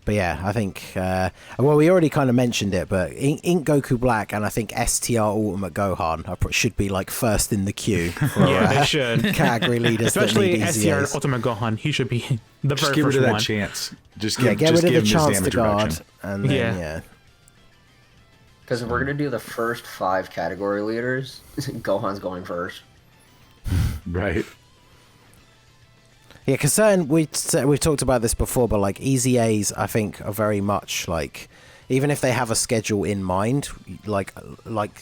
But I think well, we already kind of mentioned it, but Ink Goku Black and I think STR Ultimate Gohan should be like first in the queue for They should. category leaders. Especially that need STR EZAs. Ultimate Gohan. He should be the Just very get rid first of that one. chance. Just Get rid of the give him his chance to damage guard, reduction. and then Yeah. Because if we're gonna do the first 5 category leaders, Gohan's going first. Right. Yeah, because we've talked about this before, but like Easy A's, I think are very much like, even if they have a schedule in mind, like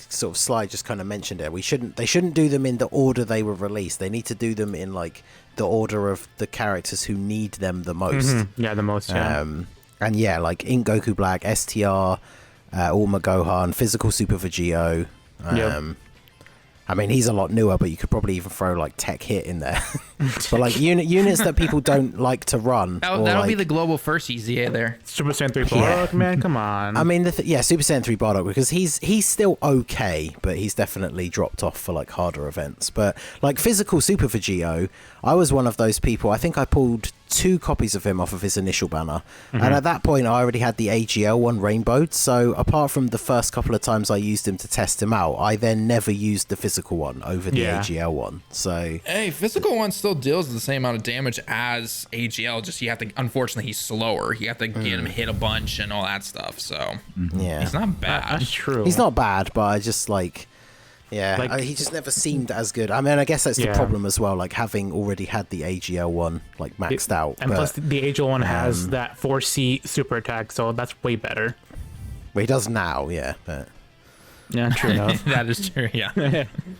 sort of Sly just kind of mentioned it, they shouldn't do them in the order they were released. They need to do them in like the order of the characters who need them the most. Yeah, the most. Yeah. And yeah, like Ink Goku Black, STR, Ulma Gohan, Physical Super Vegito. Yep. I mean, he's a lot newer, but you could probably even throw like Tech Hit in there. But like units that people don't like to run. That'll be the global first EZA there. Super Saiyan 3 Yeah. Bardock, man, come on. I mean, Super Saiyan 3 Bardock, because he's still okay, but he's definitely dropped off for like harder events. But like Physical Super Vegito, I was one of those people. I think I pulled 2 copies of him off of his initial banner, and at that point I already had the AGL one rainbowed, so apart from the first couple of times I used him to test him out, I then never used the physical one over the AGL one. So Hey, physical one still deals the same amount of damage as AGL, just you have to, unfortunately he's slower, you have to get him hit a bunch and all that stuff, so yeah, he's not bad. That's true. he's not bad, but I just like, yeah, Like- he just never seemed as good. I mean, I guess that's the Yeah. problem as well, like having already had the AGL one like maxed out. And but, plus, the Angel one has that 4C super attack, so that's way better. well, he does now, yeah, but Yeah, true enough. That is true, yeah.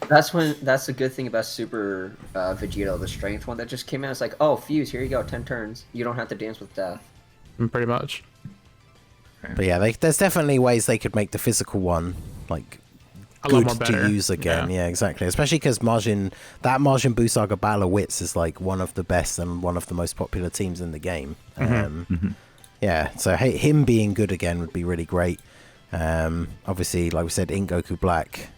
That's the good thing about Super Vegito, the strength one that just came out. It's like, oh, Fuse, here you go, 10 turns. You don't have to dance with death. Pretty much. But yeah, there's definitely ways they could make the physical one like A lot good more better. to use again. Yeah, exactly. Especially because Margin Buu Saga Battle of Wits is like one of the best and one of the most popular teams in the game. Yeah, so him being good again would be really great. Obviously, like we said, Ink Goku Black,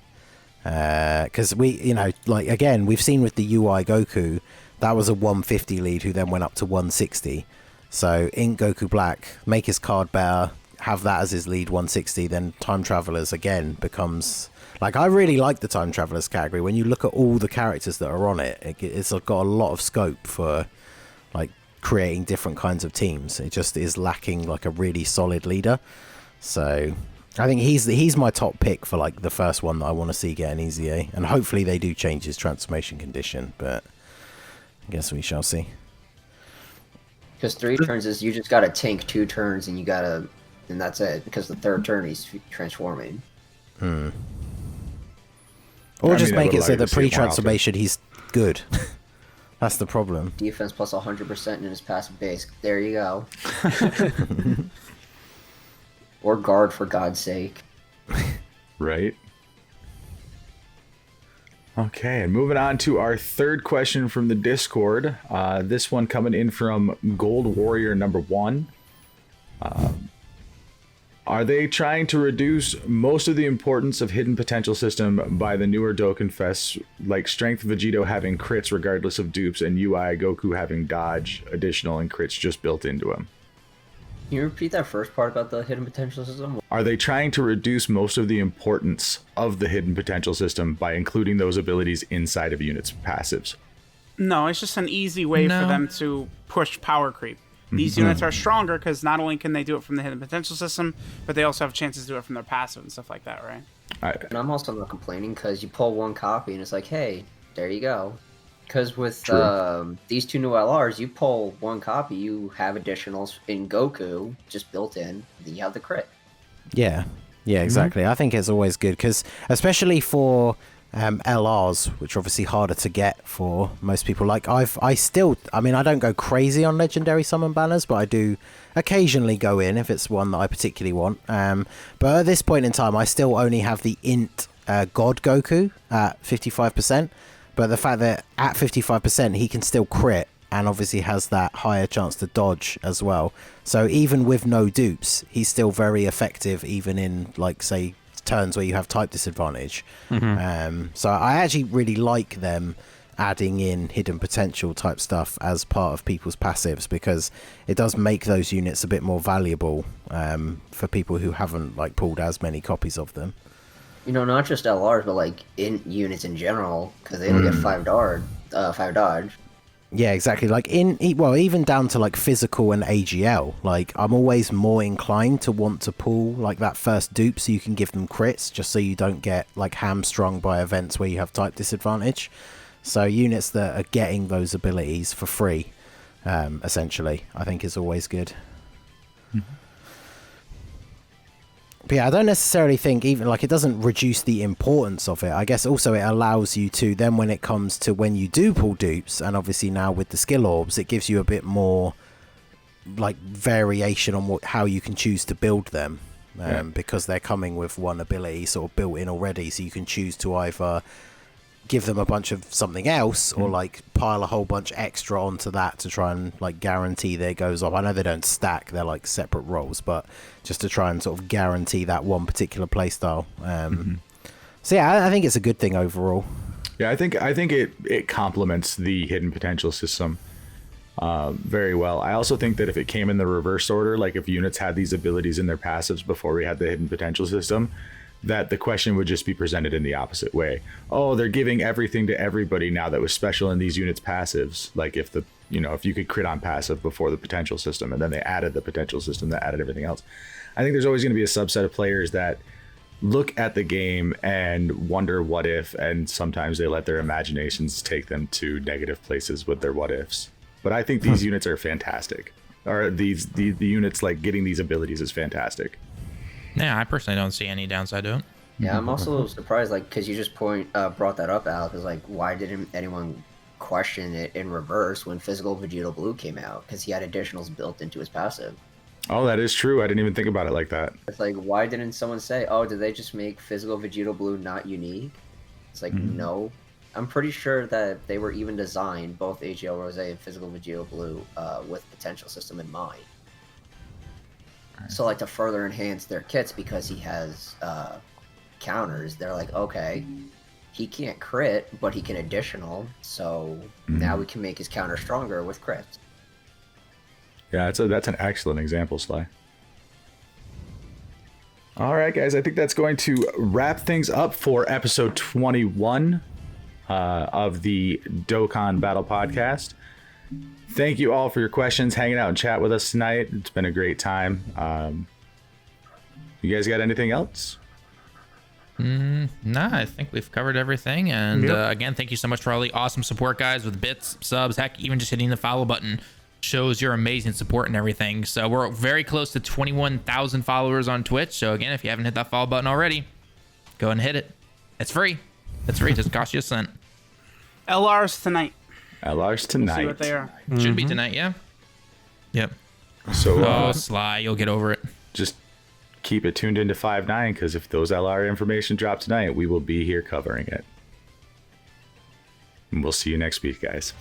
because again, we've seen with the UI Goku, that was a 150 lead who then went up to 160. So Ink Goku Black, make his card better, have that as his lead 160, then Time Travelers again becomes, like, I really like the Time Travelers category. When you look at all the characters that are on it, it's got a lot of scope for like creating different kinds of teams. It just is lacking like a really solid leader. So I think he's my top pick for like the first one that I want to see get an EZA, and hopefully they do change his transformation condition, but I guess we shall see. Because 3 turns is you just gotta tank 2 turns and and that's it. Because the 3rd turn he's transforming. Or I just mean, I make would it so like to that see it more pre-transformation he's good. That's the problem. Defense plus 100% in his passive base. There you go. Or guard, for God's sake. Right. Okay, and moving on to our third question from the Discord. This one coming in from Gold Warrior number 1. Are they trying to reduce most of the importance of hidden potential system by the newer Dokkan Fests, like Strength Vegito having crits regardless of dupes and UI Goku having dodge additional and crits just built into him? Can you repeat that first part about the hidden potential system? Are they trying to reduce most of the importance of the hidden potential system by including those abilities inside of units' passives? No, it's just an easy way for them to push power creep. These units are stronger because not only can they do it from the hidden potential system, but they also have chances to do it from their passive and stuff like that, right? And I'm also not complaining because you pull one copy and it's like, hey, there you go. Because with these two new LRs, you pull one copy, you have additionals in Goku just built in, then you have the crit. Yeah, exactly. I think it's always good because, especially for LRs, which are obviously harder to get for most people. Like I don't go crazy on legendary summon banners, but I do occasionally go in if it's one that I particularly want. But at this point in time, I still only have the int God Goku at 55%. But the fact that at 55%, he can still crit and obviously has that higher chance to dodge as well. So even with no dupes, he's still very effective, even in, like, say, turns where you have type disadvantage. So I actually really like them adding in hidden potential type stuff as part of people's passives, because it does make those units a bit more valuable for people who haven't like pulled as many copies of them. You know, not just LRs, but like in units in general, because they only get 5 dodge. Yeah, exactly. Like even down to like physical and AGL. Like I'm always more inclined to want to pull like that first dupe so you can give them crits, just so you don't get like hamstrung by events where you have type disadvantage. So units that are getting those abilities for free, essentially, I think is always good. But yeah, I don't necessarily think even like it doesn't reduce the importance of it. I guess also it allows you to then, when it comes to when you do pull dupes, and obviously now with the skill orbs, it gives you a bit more like variation on how you can choose to build them, because they're coming with one ability sort of built in already, so you can choose to either give them a bunch of something else or like pile a whole bunch extra onto that to try and like guarantee there goes up. I know they don't stack, they're like separate roles, but just to try and sort of guarantee that one particular playstyle. So yeah, I think it's a good thing overall. Yeah, I think it complements the hidden potential system very well. I also think that if it came in the reverse order, like if units had these abilities in their passives before we had the hidden potential system, that the question would just be presented in the opposite way. Oh, they're giving everything to everybody now that was special in these units' passives. Like if you could crit on passive before the potential system, and then they added the potential system that added everything else. I think there's always going to be a subset of players that look at the game and wonder what if, and sometimes they let their imaginations take them to negative places with their what ifs. But I think these units are fantastic. Or the units like getting these abilities is fantastic. Yeah, I personally don't see any downside to it. Yeah, I'm also surprised, like, because you just brought that up, Alex, is like, why didn't anyone question it in reverse when Physical Vegito Blue came out? Because he had additionals built into his passive. Oh, that is true. I didn't even think about it like that. It's like, why didn't someone say, oh, did they just make Physical Vegito Blue not unique? It's like, no. I'm pretty sure that they were even designed, both AGL Rose and Physical Vegito Blue, with potential system in mind. So, like, to further enhance their kits, because he has counters, they're like, okay, he can't crit, but he can additional, so now we can make his counter stronger with crits. Yeah, that's an excellent example, Sly. All right, guys, I think that's going to wrap things up for episode 21 of the Dokkan Battle Podcast. Thank you all for your questions, hanging out and chat with us tonight. It's been a great time. You guys got anything else? Nah, I think we've covered everything. And again, thank you so much for all the awesome support, guys, with bits, subs, heck, even just hitting the follow button shows your amazing support and everything. So we're very close to 21,000 followers on Twitch. So again, if you haven't hit that follow button already, go and hit it. It's free. It's free. It doesn't cost you a cent. LR's tonight. LR's tonight. We'll see what they are. Should be tonight, yeah. Yep. So Sly, you'll get over it. Just keep it tuned into 5/9, because if those LR information drop tonight, we will be here covering it. And we'll see you next week, guys.